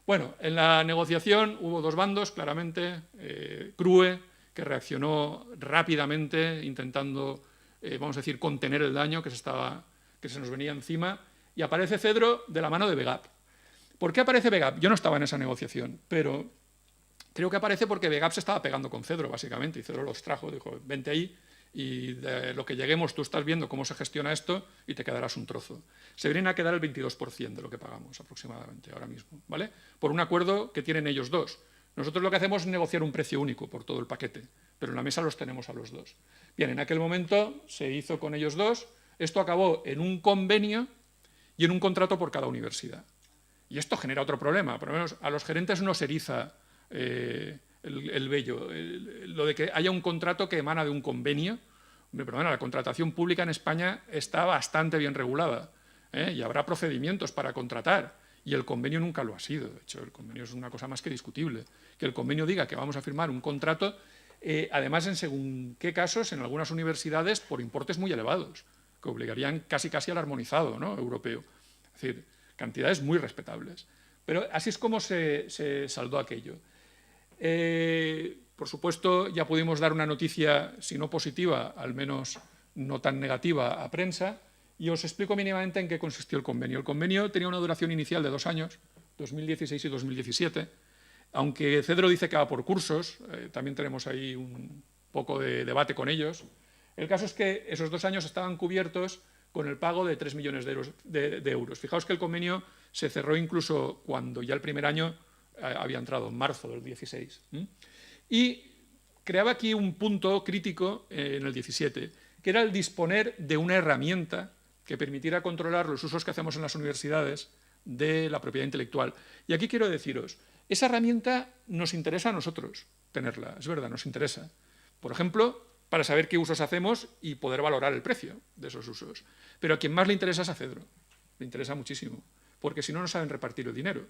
Bueno, en la negociación hubo dos bandos, claramente. CRUE, que reaccionó rápidamente, intentando, vamos a decir, contener el daño que se nos venía encima, y aparece Cedro de la mano de VEGAP. ¿Por qué aparece VEGAP? Yo no estaba en esa negociación, pero creo que aparece porque VEGAP se estaba pegando con Cedro, básicamente, y Cedro los trajo, dijo, vente ahí, y de lo que lleguemos tú estás viendo cómo se gestiona esto y te quedarás un trozo. Se vienen a quedar el 22% de lo que pagamos aproximadamente ahora mismo, ¿vale? Por un acuerdo que tienen ellos dos. Nosotros lo que hacemos es negociar un precio único por todo el paquete, pero en la mesa los tenemos a los dos. Bien, en aquel momento se hizo con ellos dos, esto acabó en un convenio y en un contrato por cada universidad. Y esto genera otro problema, por lo menos a los gerentes nos eriza el vello, lo de que haya un contrato que emana de un convenio. Perdona, la contratación pública en España está bastante bien regulada, y habrá procedimientos para contratar, y el convenio nunca lo ha sido. De hecho, el convenio es una cosa más que discutible. Que el convenio diga que vamos a firmar un contrato, además en según qué casos, en algunas universidades, por importes muy elevados, que obligarían casi al armonizado, ¿no?, europeo. Es decir, cantidades muy respetables. Pero así es como se saldó aquello. Por supuesto, ya pudimos dar una noticia, si no positiva, al menos no tan negativa, a prensa, y os explico mínimamente en qué consistió el convenio. El convenio tenía una duración inicial de 2 años, 2016 y 2017, aunque Cedro dice que va por cursos, también tenemos ahí un poco de debate con ellos. El caso es que esos 2 años estaban cubiertos con el pago de 3 millones de euros. Fijaos que el convenio se cerró incluso cuando ya el primer año había entrado, en marzo del 16. Y creaba aquí un punto crítico en el 17, que era el disponer de una herramienta que permitiera controlar los usos que hacemos en las universidades de la propiedad intelectual. Y aquí quiero deciros, esa herramienta nos interesa a nosotros tenerla, es verdad, nos interesa. Por ejemplo, para saber qué usos hacemos y poder valorar el precio de esos usos. Pero a quien más le interesa es a Cedro, le interesa muchísimo, porque si no, no saben repartir el dinero.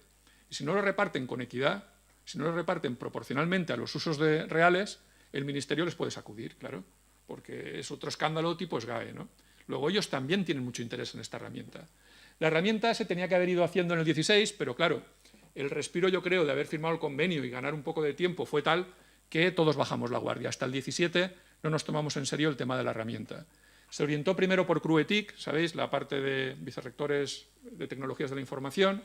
Y si no lo reparten con equidad, si no lo reparten proporcionalmente a los usos reales, el Ministerio les puede sacudir, claro, porque es otro escándalo tipo SGAE, ¿no? Luego ellos también tienen mucho interés en esta herramienta. La herramienta se tenía que haber ido haciendo en el 16, pero claro, el respiro, yo creo, de haber firmado el convenio y ganar un poco de tiempo fue tal que todos bajamos la guardia. Hasta el 17 no nos tomamos en serio el tema de la herramienta. Se orientó primero por Cruetic, ¿sabéis?, la parte de vicerrectores de tecnologías de la información.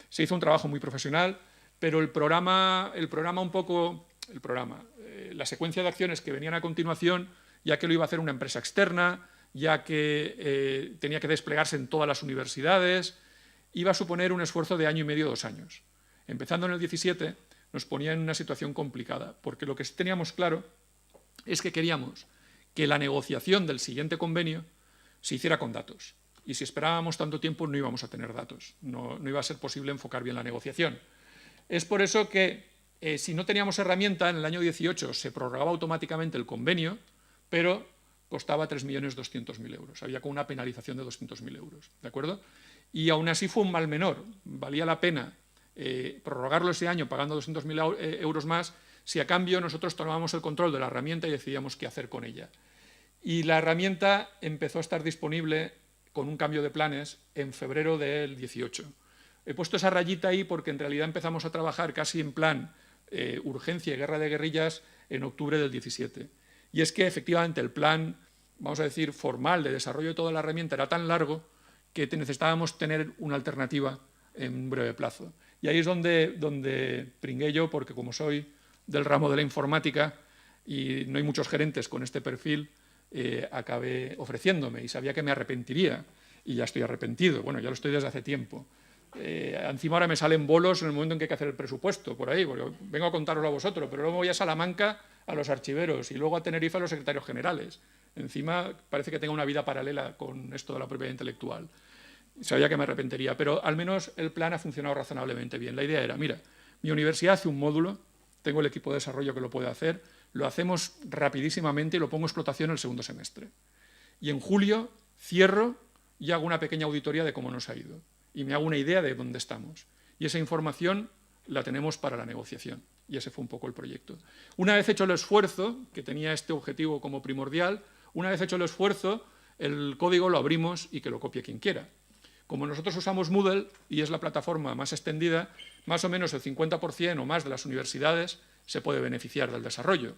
Se hizo un trabajo muy profesional, pero la secuencia de acciones que venían a continuación, ya que lo iba a hacer una empresa externa, ya que tenía que desplegarse en todas las universidades, iba a suponer un esfuerzo de 1 año y medio, 2 años. Empezando en el 17, nos ponía en una situación complicada, porque lo que teníamos claro es que queríamos que la negociación del siguiente convenio se hiciera con datos. Y si esperábamos tanto tiempo no íbamos a tener datos, no iba a ser posible enfocar bien la negociación. Es por eso que si no teníamos herramienta, en el año 18 se prorrogaba automáticamente el convenio, pero costaba 3.200.000 euros. Había con una penalización de 200.000 euros, ¿de acuerdo? Y aún así fue un mal menor. Valía la pena prorrogarlo ese año pagando 200.000 euros más si a cambio nosotros tomábamos el control de la herramienta y decidíamos qué hacer con ella. Y la herramienta empezó a estar disponible con un cambio de planes en febrero del 18. He puesto esa rayita ahí porque en realidad empezamos a trabajar casi en plan urgencia y guerra de guerrillas en octubre del 17. Y es que efectivamente el plan, vamos a decir, formal de desarrollo de toda la herramienta era tan largo que necesitábamos tener una alternativa en un breve plazo. Y ahí es donde pringué yo, porque como soy del ramo de la informática y no hay muchos gerentes con este perfil, acabé ofreciéndome y sabía que me arrepentiría. Y ya estoy arrepentido, bueno, ya lo estoy desde hace tiempo. Encima ahora me salen bolos en el momento en que hay que hacer el presupuesto, por ahí, porque vengo a contaroslo a vosotros, pero luego voy a Salamanca a los archiveros y luego a Tenerife a los secretarios generales. Encima parece que tengo una vida paralela con esto de la propiedad intelectual. Sabía que me arrepentiría, pero al menos el plan ha funcionado razonablemente bien. La idea era, mira, mi universidad hace un módulo, tengo el equipo de desarrollo que lo puede hacer, lo hacemos rapidísimamente y lo pongo en explotación el segundo semestre. Y en julio cierro y hago una pequeña auditoría de cómo nos ha ido. Y me hago una idea de dónde estamos. Y esa información la tenemos para la negociación. Y ese fue un poco el proyecto. Una vez hecho el esfuerzo, que tenía este objetivo como primordial, una vez hecho el esfuerzo, el código lo abrimos y que lo copie quien quiera. Como nosotros usamos Moodle y es la plataforma más extendida, más o menos el 50% o más de las universidades se puede beneficiar del desarrollo.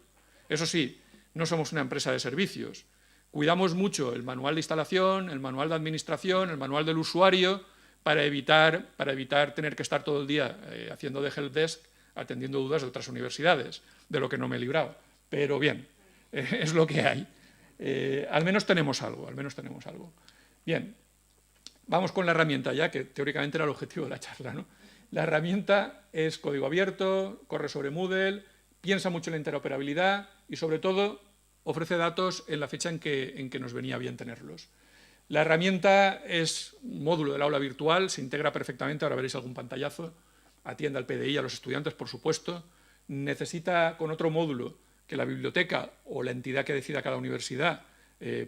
Eso sí, no somos una empresa de servicios. Cuidamos mucho el manual de instalación, el manual de administración, el manual del usuario, para evitar tener que estar todo el día haciendo de helpdesk, atendiendo dudas de otras universidades, de lo que no me he librado. Pero bien, es lo que hay. Al menos tenemos algo, al menos tenemos algo. Bien, vamos con la herramienta ya, que teóricamente era el objetivo de la charla, ¿no? La herramienta es código abierto, corre sobre Moodle, piensa mucho en la interoperabilidad y, sobre todo, ofrece datos en la fecha en que nos venía bien tenerlos. La herramienta es un módulo del aula virtual, se integra perfectamente, ahora veréis algún pantallazo, atiende al PDI, a los estudiantes, por supuesto. Necesita, con otro módulo, que la biblioteca o la entidad que decida cada universidad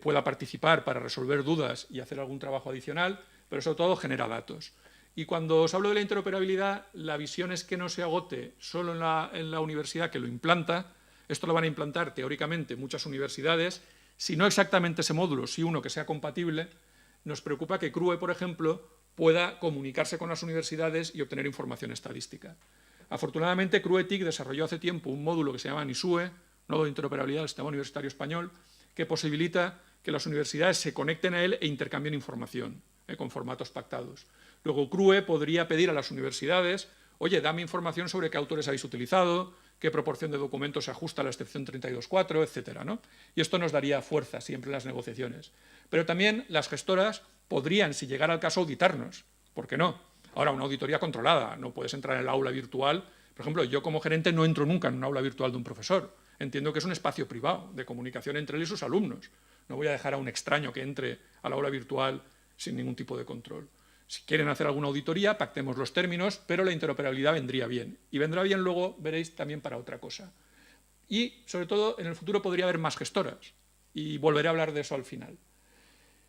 pueda participar para resolver dudas y hacer algún trabajo adicional, pero sobre todo genera datos. Y cuando os hablo de la interoperabilidad, la visión es que no se agote solo en la universidad que lo implanta. Esto lo van a implantar teóricamente muchas universidades. Si no exactamente ese módulo, si uno que sea compatible, nos preocupa que CRUE, por ejemplo, pueda comunicarse con las universidades y obtener información estadística. Afortunadamente, CRUE-TIC desarrolló hace tiempo un módulo que se llama NISUE, Nodo de Interoperabilidad del Sistema Universitario Español, que posibilita que las universidades se conecten a él e intercambien información con formatos pactados. Luego, CRUE podría pedir a las universidades, oye, dame información sobre qué autores habéis utilizado, qué proporción de documentos se ajusta a la excepción 32.4, etcétera, ¿no? Y esto nos daría fuerza siempre en las negociaciones. Pero también las gestoras podrían, si llegara el caso, auditarnos. ¿Por qué no? Ahora, una auditoría controlada, no puedes entrar en el aula virtual. Por ejemplo, yo como gerente no entro nunca en un aula virtual de un profesor. Entiendo que es un espacio privado de comunicación entre él y sus alumnos. No voy a dejar a un extraño que entre al aula virtual sin ningún tipo de control. Si quieren hacer alguna auditoría, pactemos los términos, pero la interoperabilidad vendría bien. Y vendrá bien luego, veréis, también para otra cosa. Y, sobre todo, en el futuro podría haber más gestoras. Y volveré a hablar de eso al final.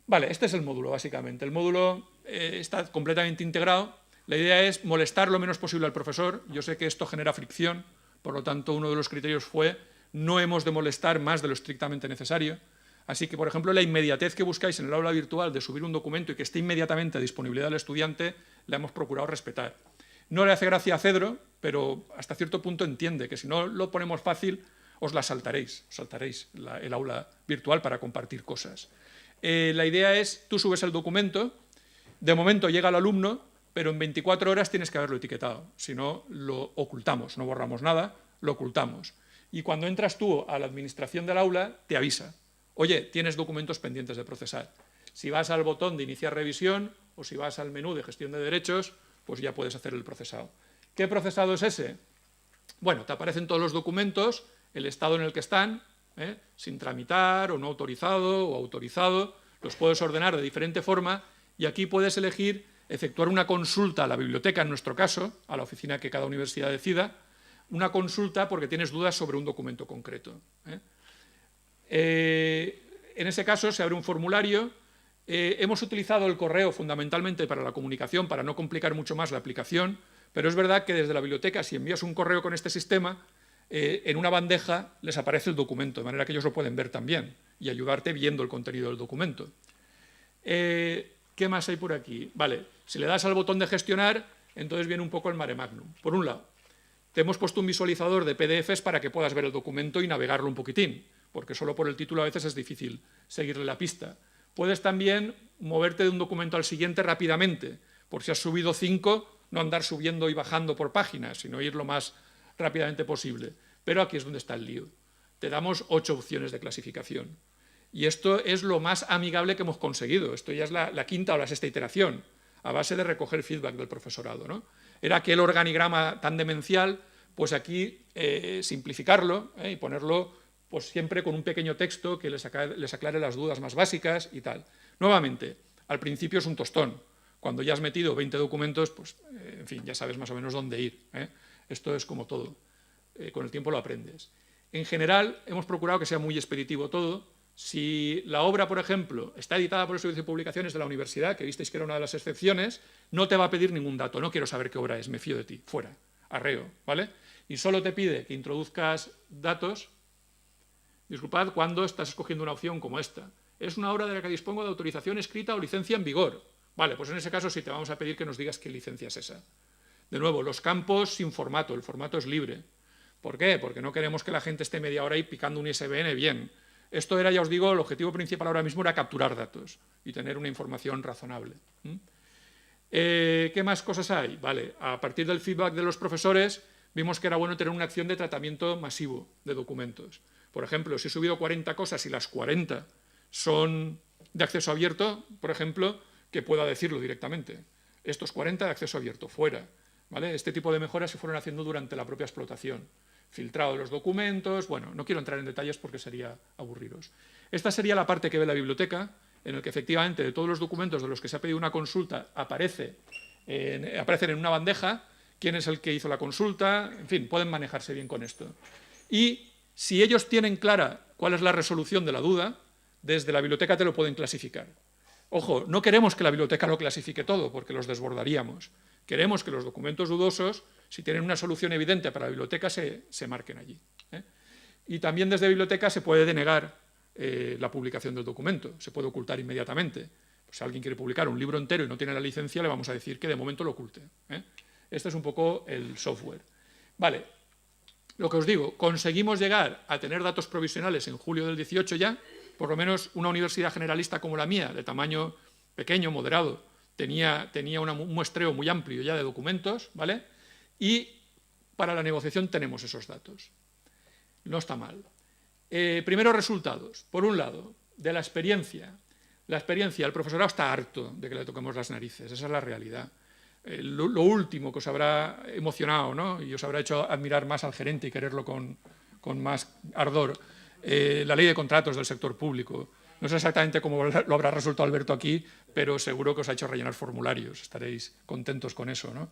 Vale, este es el módulo, básicamente. El módulo está completamente integrado. La idea es molestar lo menos posible al profesor. Yo sé que esto genera fricción, por lo tanto, uno de los criterios fue no hemos de molestar más de lo estrictamente necesario. Así que, por ejemplo, la inmediatez que buscáis en el aula virtual de subir un documento y que esté inmediatamente a disponibilidad del estudiante, la hemos procurado respetar. No le hace gracia a Cedro, pero hasta cierto punto entiende que si no lo ponemos fácil, os la saltaréis el aula virtual para compartir cosas. La idea es, tú subes el documento, de momento llega al alumno, pero en 24 horas tienes que haberlo etiquetado, si no lo ocultamos, no borramos nada, lo ocultamos. Y cuando entras tú a la administración del aula, te avisa. Oye, tienes documentos pendientes de procesar. Si vas al botón de iniciar revisión o si vas al menú de gestión de derechos, pues ya puedes hacer el procesado. ¿Qué procesado es ese? Bueno, te aparecen todos los documentos, el estado en el que están, sin tramitar o no autorizado o autorizado, los puedes ordenar de diferente forma y aquí puedes elegir efectuar una consulta a la biblioteca, en nuestro caso, a la oficina que cada universidad decida, una consulta porque tienes dudas sobre un documento concreto. En ese caso se abre un formulario. Hemos utilizado el correo fundamentalmente para la comunicación, para no complicar mucho más la aplicación, pero es verdad que desde la biblioteca, si envías un correo con este sistema, en una bandeja les aparece el documento, de manera que ellos lo pueden ver también y ayudarte viendo el contenido del documento. ¿Qué más hay por aquí? Vale, si le das al botón de gestionar, entonces viene un poco el mare magnum. Por un lado, te hemos puesto un visualizador de PDFs para que puedas ver el documento y navegarlo un poquitín, porque solo por el título a veces es difícil seguirle la pista. Puedes también moverte de un documento al siguiente rápidamente. Por si has subido 5, no andar subiendo y bajando por páginas, sino ir lo más rápidamente posible. Pero aquí es donde está el lío. Te damos 8 opciones de clasificación. Y esto es lo más amigable que hemos conseguido. Esto ya es la quinta o la sexta iteración, a base de recoger feedback del profesorado, ¿no? Era aquel organigrama tan demencial, pues aquí simplificarlo y ponerlo pues siempre con un pequeño texto que les aclare las dudas más básicas y tal. Nuevamente, al principio es un tostón. Cuando ya has metido 20 documentos, pues, en fin, ya sabes más o menos dónde ir. Esto es como todo. Con el tiempo lo aprendes. En general, hemos procurado que sea muy expeditivo todo. Si la obra, por ejemplo, está editada por el Servicio de Publicaciones de la universidad, que visteis que era una de las excepciones, no te va a pedir ningún dato. No quiero saber qué obra es, me fío de ti. Fuera, arreo, ¿vale? Y solo te pide que introduzcas datos. Disculpad, cuando estás escogiendo una opción como esta. Es una obra de la que dispongo de autorización escrita o licencia en vigor. Vale, pues en ese caso sí te vamos a pedir que nos digas qué licencia es esa. De nuevo, los campos sin formato, el formato es libre. ¿Por qué? Porque no queremos que la gente esté media hora ahí picando un ISBN bien. Esto era, ya os digo, el objetivo principal ahora mismo era capturar datos y tener una información razonable. ¿Qué más cosas hay? Vale, a partir del feedback de los profesores vimos que era bueno tener una acción de tratamiento masivo de documentos. Por ejemplo, si he subido 40 cosas y las 40 son de acceso abierto, por ejemplo, que pueda decirlo directamente. Estos 40 de acceso abierto, fuera. ¿Vale? Este tipo de mejoras se fueron haciendo durante la propia explotación. Filtrado los documentos, bueno, no quiero entrar en detalles porque sería aburriros. Esta sería la parte que ve la biblioteca, en el que efectivamente de todos los documentos de los que se ha pedido una consulta aparecen en una bandeja quién es el que hizo la consulta, en fin, pueden manejarse bien con esto. Y si ellos tienen clara cuál es la resolución de la duda, desde la biblioteca te lo pueden clasificar. Ojo, no queremos que la biblioteca lo clasifique todo, porque los desbordaríamos. Queremos que los documentos dudosos, si tienen una solución evidente para la biblioteca, se marquen allí. Y también desde biblioteca se puede denegar la publicación del documento, se puede ocultar inmediatamente. Pues si alguien quiere publicar un libro entero y no tiene la licencia, le vamos a decir que de momento lo oculte. Este es un poco el software. Vale, lo que os digo, conseguimos llegar a tener datos provisionales en julio del 18 ya, por lo menos una universidad generalista como la mía, de tamaño pequeño, moderado, tenía un muestreo muy amplio ya de documentos, ¿vale? Y para la negociación tenemos esos datos. No está mal. Primeros resultados. Por un lado, de la experiencia. La experiencia, el profesorado está harto de que le toquemos las narices, esa es la realidad. Lo último que os habrá emocionado, ¿no? Y os habrá hecho admirar más al gerente y quererlo con más ardor, la ley de contratos del sector público. No sé exactamente cómo lo habrá resuelto Alberto aquí, pero seguro que os ha hecho rellenar formularios, estaréis contentos con eso, ¿no?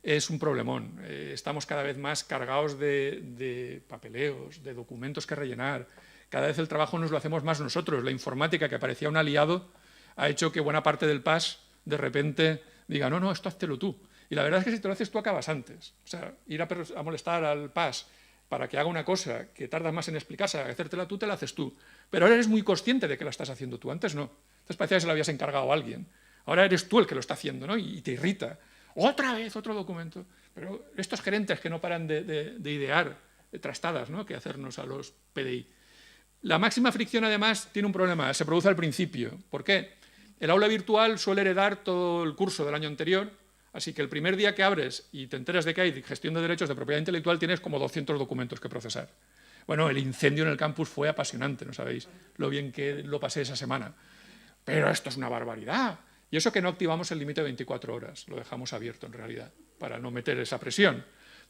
Es un problemón, estamos cada vez más cargados de papeleos, de documentos que rellenar, cada vez el trabajo nos lo hacemos más nosotros, la informática que parecía un aliado ha hecho que buena parte del PAS de repente diga, no, esto háztelo tú. Y la verdad es que si te lo haces tú acabas antes, o sea, ir a molestar al PAS para que haga una cosa que tarda más en explicarse, hacértela tú, te la haces tú. Pero ahora eres muy consciente de que la estás haciendo tú, antes no. Entonces parecía que se lo habías encargado a alguien. Ahora eres tú el que lo está haciendo, ¿no? Y te irrita. Otra vez, otro documento. Pero estos gerentes que no paran de idear trastadas, ¿no? Que hacernos a los PDI. La máxima fricción, además, tiene un problema, se produce al principio. ¿Por qué? El aula virtual suele heredar todo el curso del año anterior, así que el primer día que abres y te enteras de que hay gestión de derechos de propiedad intelectual, tienes como 200 documentos que procesar. Bueno, el incendio en el campus fue apasionante, no sabéis lo bien que lo pasé esa semana. Pero esto es una barbaridad. Y eso que no activamos el límite de 24 horas, lo dejamos abierto en realidad, para no meter esa presión.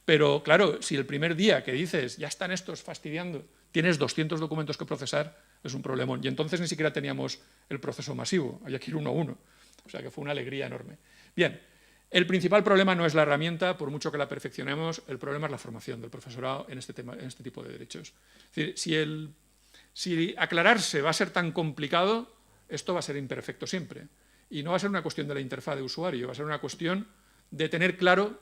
Pero claro, si el primer día que dices, ya están estos fastidiando, tienes 200 documentos que procesar, es un problemón. Y entonces ni siquiera teníamos el proceso masivo, había que ir uno a uno. O sea que fue una alegría enorme. Bien, el principal problema no es la herramienta, por mucho que la perfeccionemos, el problema es la formación del profesorado en este tipo de derechos. Es decir, si aclararse va a ser tan complicado, esto va a ser imperfecto siempre. Y no va a ser una cuestión de la interfaz de usuario, va a ser una cuestión de tener claro,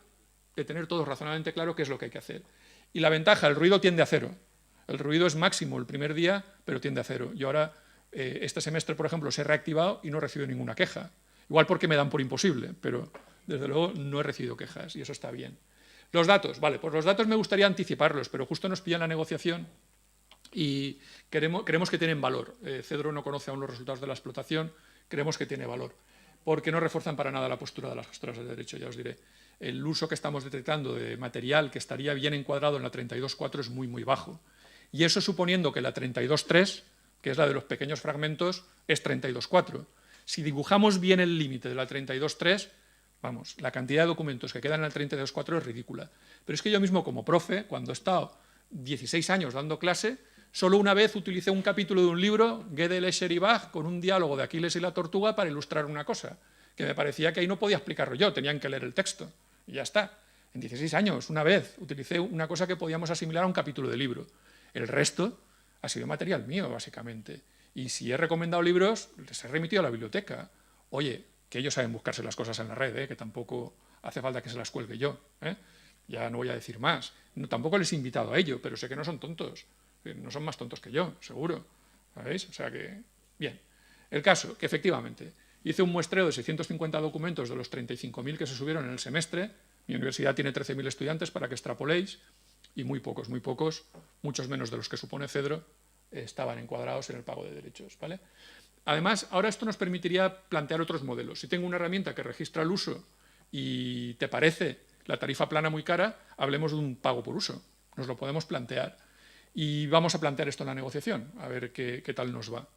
de tener todo razonablemente claro qué es lo que hay que hacer. Y la ventaja, el ruido tiende a cero. El ruido es máximo el primer día, pero tiende a cero. Yo ahora, este semestre, por ejemplo, se he reactivado y no he recibido ninguna queja. Igual porque me dan por imposible, pero desde luego no he recibido quejas y eso está bien. Los datos, vale, pues los datos me gustaría anticiparlos, pero justo nos pillan la negociación y creemos que tienen valor. Cedro no conoce aún los resultados de la explotación, creemos que tiene valor, porque no refuerzan para nada la postura de las gestoras de derecho, ya os diré. El uso que estamos detectando de material que estaría bien encuadrado en la 32.4 es muy, muy bajo. Y eso suponiendo que la 32.3, que es la de los pequeños fragmentos, es 32.4. Si dibujamos bien el límite de la 32.3, vamos, la cantidad de documentos que quedan en la 32.4 es ridícula. Pero es que yo mismo como profe, cuando he estado 16 años dando clase, solo una vez utilicé un capítulo de un libro, Gödel, Escher y Bach, con un diálogo de Aquiles y la tortuga para ilustrar una cosa, que me parecía que ahí no podía explicarlo yo, tenían que leer el texto. Y ya está. En 16 años, una vez, utilicé una cosa que podíamos asimilar a un capítulo de libro. El resto ha sido material mío, básicamente. Y si he recomendado libros, les he remitido a la biblioteca. Oye, que ellos saben buscarse las cosas en la red, que tampoco hace falta que se las cuelgue yo. Ya no voy a decir más. No, tampoco les he invitado a ello, pero sé que no son tontos. No son más tontos que yo, seguro. ¿Sabéis? O sea que, bien. El caso, que efectivamente, hice un muestreo de 650 documentos de los 35.000 que se subieron en el semestre. Mi universidad tiene 13.000 estudiantes, para que extrapoléis, y muy pocos, muchos menos de los que supone Cedro, estaban encuadrados en el pago de derechos, ¿vale? Además, ahora esto nos permitiría plantear otros modelos. Si tengo una herramienta que registra el uso y te parece la tarifa plana muy cara, hablemos de un pago por uso. Nos lo podemos plantear. Y vamos a plantear esto en la negociación, a ver qué tal nos va.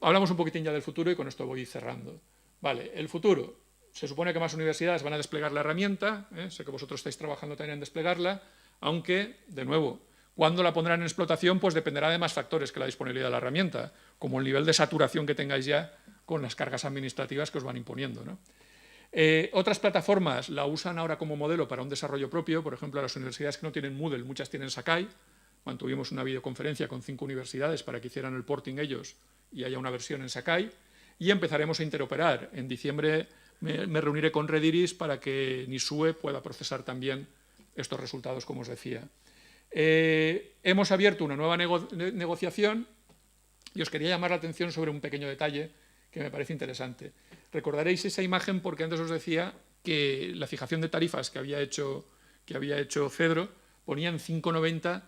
Hablamos un poquitín ya del futuro y con esto voy cerrando. Vale, el futuro. Se supone que más universidades van a desplegar la herramienta, sé que vosotros estáis trabajando también en desplegarla, aunque, de nuevo, cuándo la pondrán en explotación pues dependerá de más factores que la disponibilidad de la herramienta, como el nivel de saturación que tengáis ya con las cargas administrativas que os van imponiendo, ¿no? Otras plataformas la usan ahora como modelo para un desarrollo propio, por ejemplo, las universidades que no tienen Moodle, muchas tienen Sakai. Mantuvimos una videoconferencia con 5 universidades para que hicieran el porting ellos y haya una versión en Sakai, y empezaremos a interoperar. En diciembre me reuniré con Rediris para que Nisue pueda procesar también estos resultados, como os decía. Hemos abierto una nueva negociación y os quería llamar la atención sobre un pequeño detalle que me parece interesante. Recordaréis esa imagen porque antes os decía que la fijación de tarifas que había hecho Cedro ponía en 5,90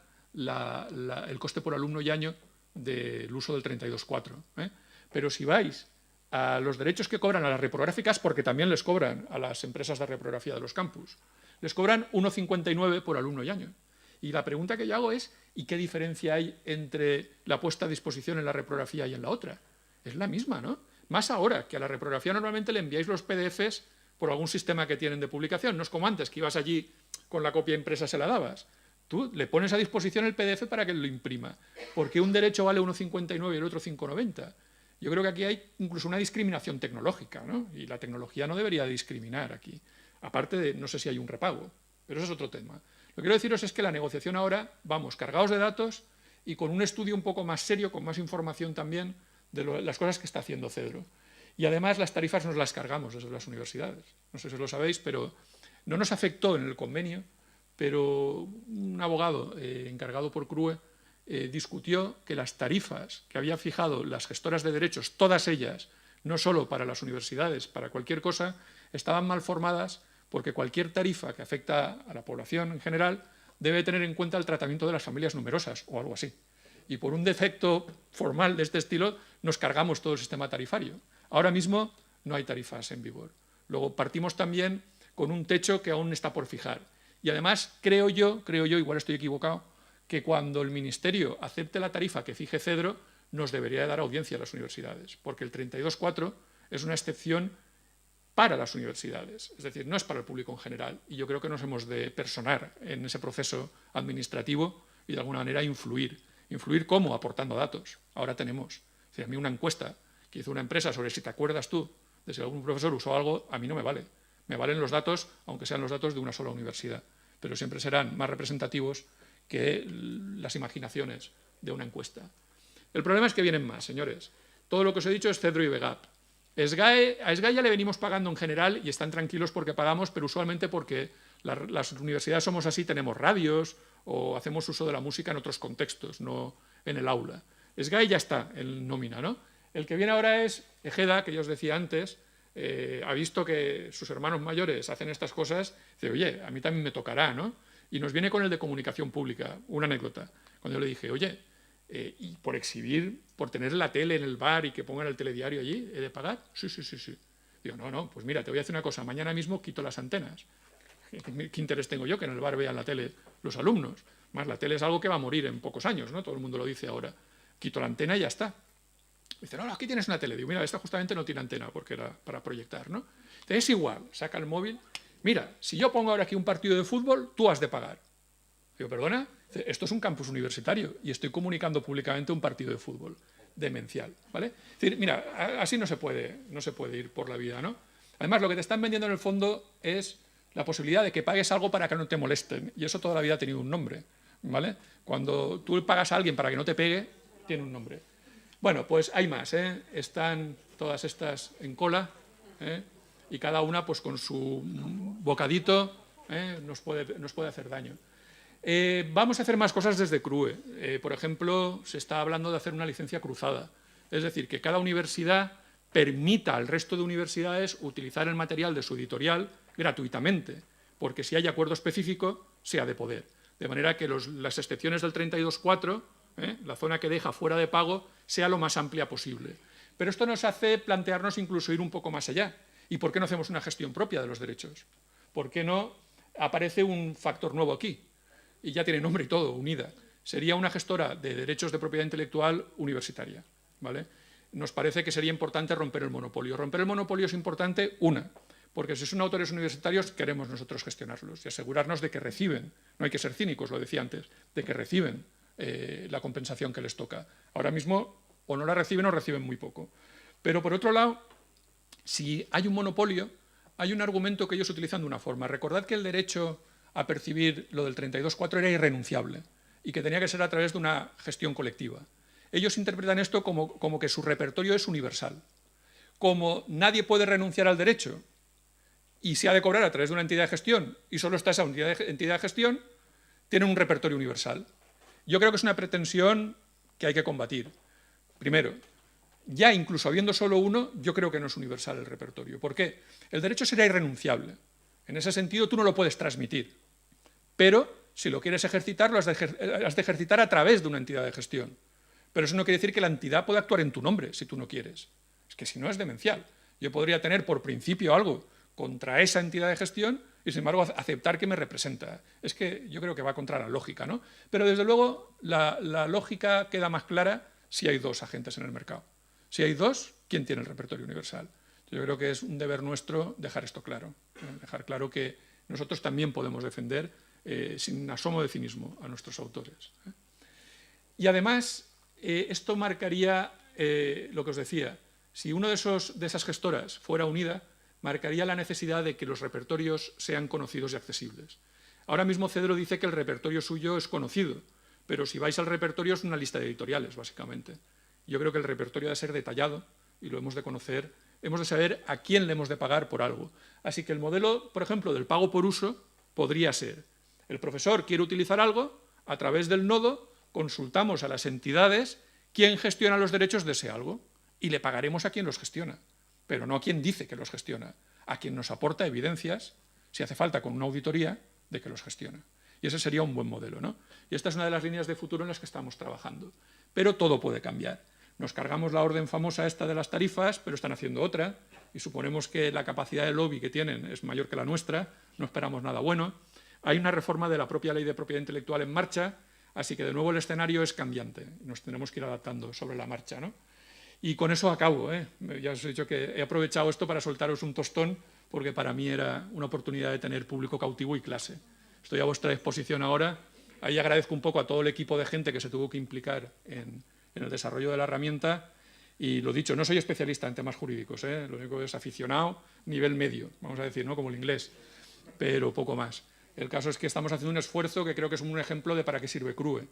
el coste por alumno y año del uso del 32.4. Pero si vais a los derechos que cobran a las reprográficas, porque también les cobran a las empresas de reprografía de los campus, les cobran 1,59 por alumno y año. Y la pregunta que yo hago es, ¿y qué diferencia hay entre la puesta a disposición en la reprografía y en la otra? Es la misma, ¿no? Más ahora, que a la reprografía normalmente le enviáis los PDFs por algún sistema que tienen de publicación. No es como antes, que ibas allí con la copia impresa se la dabas. Tú le pones a disposición el PDF para que lo imprima. ¿Por qué un derecho vale 1,59 y el otro 5,90? Yo creo que aquí hay incluso una discriminación tecnológica, ¿no? Y la tecnología no debería discriminar aquí. Aparte de, no sé si hay un repago, pero eso es otro tema. Lo que quiero deciros es que la negociación ahora, vamos, cargados de datos y con un estudio un poco más serio, con más información también de las cosas que está haciendo Cedro. Y además las tarifas nos las cargamos desde las universidades. No sé si lo sabéis, pero no nos afectó en el convenio, pero un abogado encargado por CRUE discutió que las tarifas que había fijado las gestoras de derechos, todas ellas, no solo para las universidades, para cualquier cosa, estaban mal formadas porque cualquier tarifa que afecta a la población en general debe tener en cuenta el tratamiento de las familias numerosas o algo así. Y por un defecto formal de este estilo nos cargamos todo el sistema tarifario. Ahora mismo no hay tarifas en vigor. Luego partimos también con un techo que aún está por fijar. Y además creo yo, igual estoy equivocado, que cuando el Ministerio acepte la tarifa que fije Cedro, nos debería dar audiencia a las universidades, porque el 32.4 es una excepción para las universidades, es decir, no es para el público en general. Y yo creo que nos hemos de personar en ese proceso administrativo y de alguna manera influir. ¿Influir cómo? Aportando datos. Ahora tenemos. Si a mí una encuesta que hizo una empresa sobre si te acuerdas tú de si algún profesor usó algo, a mí no me vale. Me valen los datos, aunque sean los datos de una sola universidad, pero siempre serán más representativos que las imaginaciones de una encuesta. El problema es que vienen más, señores. Todo lo que os he dicho es Cedro y VGAP. A SGAE ya le venimos pagando en general y están tranquilos porque pagamos, pero usualmente porque las universidades somos así, tenemos radios o hacemos uso de la música en otros contextos, no en el aula. SGAE ya está en nómina, ¿no? El que viene ahora es Ejeda, que ya os decía antes, ha visto que sus hermanos mayores hacen estas cosas, dice, oye, a mí también me tocará, ¿no? Y nos viene con el de comunicación pública, una anécdota. Cuando yo le dije, oye, y por exhibir, por tener la tele en el bar y que pongan el telediario allí, ¿he de pagar? Sí. Digo, no, pues mira, te voy a decir una cosa, mañana mismo quito las antenas. ¿Qué interés tengo yo que en el bar vean la tele los alumnos? Más la tele es algo que va a morir en pocos años, ¿no? Todo el mundo lo dice ahora. Quito la antena y ya está. Dice, no, aquí tienes una tele. Digo, mira, esta justamente no tiene antena porque era para proyectar, ¿no? Entonces es igual, saca el móvil. Mira, si yo pongo ahora aquí un partido de fútbol, tú has de pagar. Digo, ¿perdona? Dice, esto es un campus universitario y estoy comunicando públicamente un partido de fútbol demencial, ¿vale? Es decir, mira, así no se puede ir por la vida, ¿no? Además, lo que te están vendiendo en el fondo es la posibilidad de que pagues algo para que no te molesten, y eso toda la vida ha tenido un nombre, ¿vale? Cuando tú pagas a alguien para que no te pegue, tiene un nombre. Bueno, pues hay más, están todas estas en cola, y cada una pues con su bocadito nos puede hacer daño. Vamos a hacer más cosas desde CRUE. Por ejemplo, se está hablando de hacer una licencia cruzada, es decir, que cada universidad permita al resto de universidades utilizar el material de su editorial gratuitamente, porque si hay acuerdo específico, sea de poder. De manera que las excepciones del 32.4, la zona que deja fuera de pago, sea lo más amplia posible. Pero esto nos hace plantearnos incluso ir un poco más allá. ¿Y por qué no hacemos una gestión propia de los derechos? ¿Por qué no aparece un factor nuevo aquí? Y ya tiene nombre y todo, UNIDA. sería una gestora de derechos de propiedad intelectual universitaria, ¿vale? Nos parece que sería importante romper el monopolio. Romper el monopolio es importante, porque si son autores universitarios queremos nosotros gestionarlos y asegurarnos de que reciben, no hay que ser cínicos, lo decía antes, de que reciben la compensación que les toca. Ahora mismo o no la reciben o reciben muy poco. Pero por otro lado, si hay un monopolio, hay un argumento que ellos utilizan de una forma. Recordad que el derecho a percibir lo del 32.4 era irrenunciable y que tenía que ser a través de una gestión colectiva. Ellos interpretan esto como que su repertorio es universal. Como nadie puede renunciar al derecho y se ha de cobrar a través de una entidad de gestión y solo está esa entidad de gestión, tienen un repertorio universal. Yo creo que es una pretensión que hay que combatir. Primero, ya incluso habiendo solo uno, yo creo que no es universal el repertorio. ¿Por qué? El derecho sería irrenunciable. En ese sentido, tú no lo puedes transmitir. Pero, si lo quieres ejercitar, lo has de ejercitar a través de una entidad de gestión. Pero eso no quiere decir que la entidad pueda actuar en tu nombre, si tú no quieres. Es que si no, es demencial. Yo podría tener por principio algo contra esa entidad de gestión y, sin embargo, aceptar que me representa. Es que yo creo que va contra la lógica, ¿no? Pero, desde luego, la lógica queda más clara si hay dos agentes en el mercado. Si hay dos, ¿quién tiene el repertorio universal? Yo creo que es un deber nuestro dejar esto claro. Dejar claro que nosotros también podemos defender sin asomo de cinismo a nuestros autores. Y además, esto marcaría lo que os decía. Si una de esas gestoras fuera unida, marcaría la necesidad de que los repertorios sean conocidos y accesibles. Ahora mismo Cedro dice que el repertorio suyo es conocido, pero si vais al repertorio es una lista de editoriales, básicamente. Yo creo que el repertorio ha de ser detallado y lo hemos de conocer, hemos de saber a quién le hemos de pagar por algo. Así que el modelo, por ejemplo, del pago por uso podría ser: el profesor quiere utilizar algo, a través del nodo consultamos a las entidades quién gestiona los derechos de ese algo y le pagaremos a quien los gestiona, pero no a quien dice que los gestiona, a quien nos aporta evidencias, si hace falta con una auditoría, de que los gestiona. Y ese sería un buen modelo, ¿no? Y esta es una de las líneas de futuro en las que estamos trabajando. Pero todo puede cambiar. Nos cargamos la orden famosa esta de las tarifas, pero están haciendo otra, y suponemos que la capacidad de lobby que tienen es mayor que la nuestra, no esperamos nada bueno. Hay una reforma de la propia ley de propiedad intelectual en marcha, así que de nuevo el escenario es cambiante, nos tenemos que ir adaptando sobre la marcha, ¿no? Y con eso acabo, Ya os he dicho que he aprovechado esto para soltaros un tostón, porque para mí era una oportunidad de tener público cautivo y clase. Estoy a vuestra disposición ahora. Ahí agradezco un poco a todo el equipo de gente que se tuvo que implicar en el desarrollo de la herramienta. Y lo dicho, no soy especialista en temas jurídicos, Lo único que es aficionado, nivel medio, vamos a decir, ¿no? Como el inglés, pero poco más. El caso es que estamos haciendo un esfuerzo que creo que es un ejemplo de para qué sirve CRUE.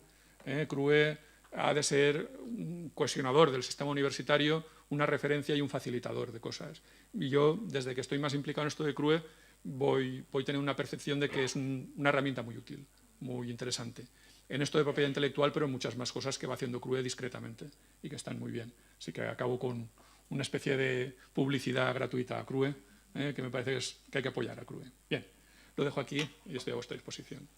CRUE ha de ser un cohesionador del sistema universitario, una referencia y un facilitador de cosas. Y yo, desde que estoy más implicado en esto de CRUE, voy a tener una percepción de que es una herramienta muy útil, muy interesante. En esto de propiedad intelectual, pero en muchas más cosas que va haciendo CRUE discretamente y que están muy bien. Así que acabo con una especie de publicidad gratuita a CRUE, que me parece que hay que apoyar a CRUE. Bien, lo dejo aquí y estoy a vuestra disposición.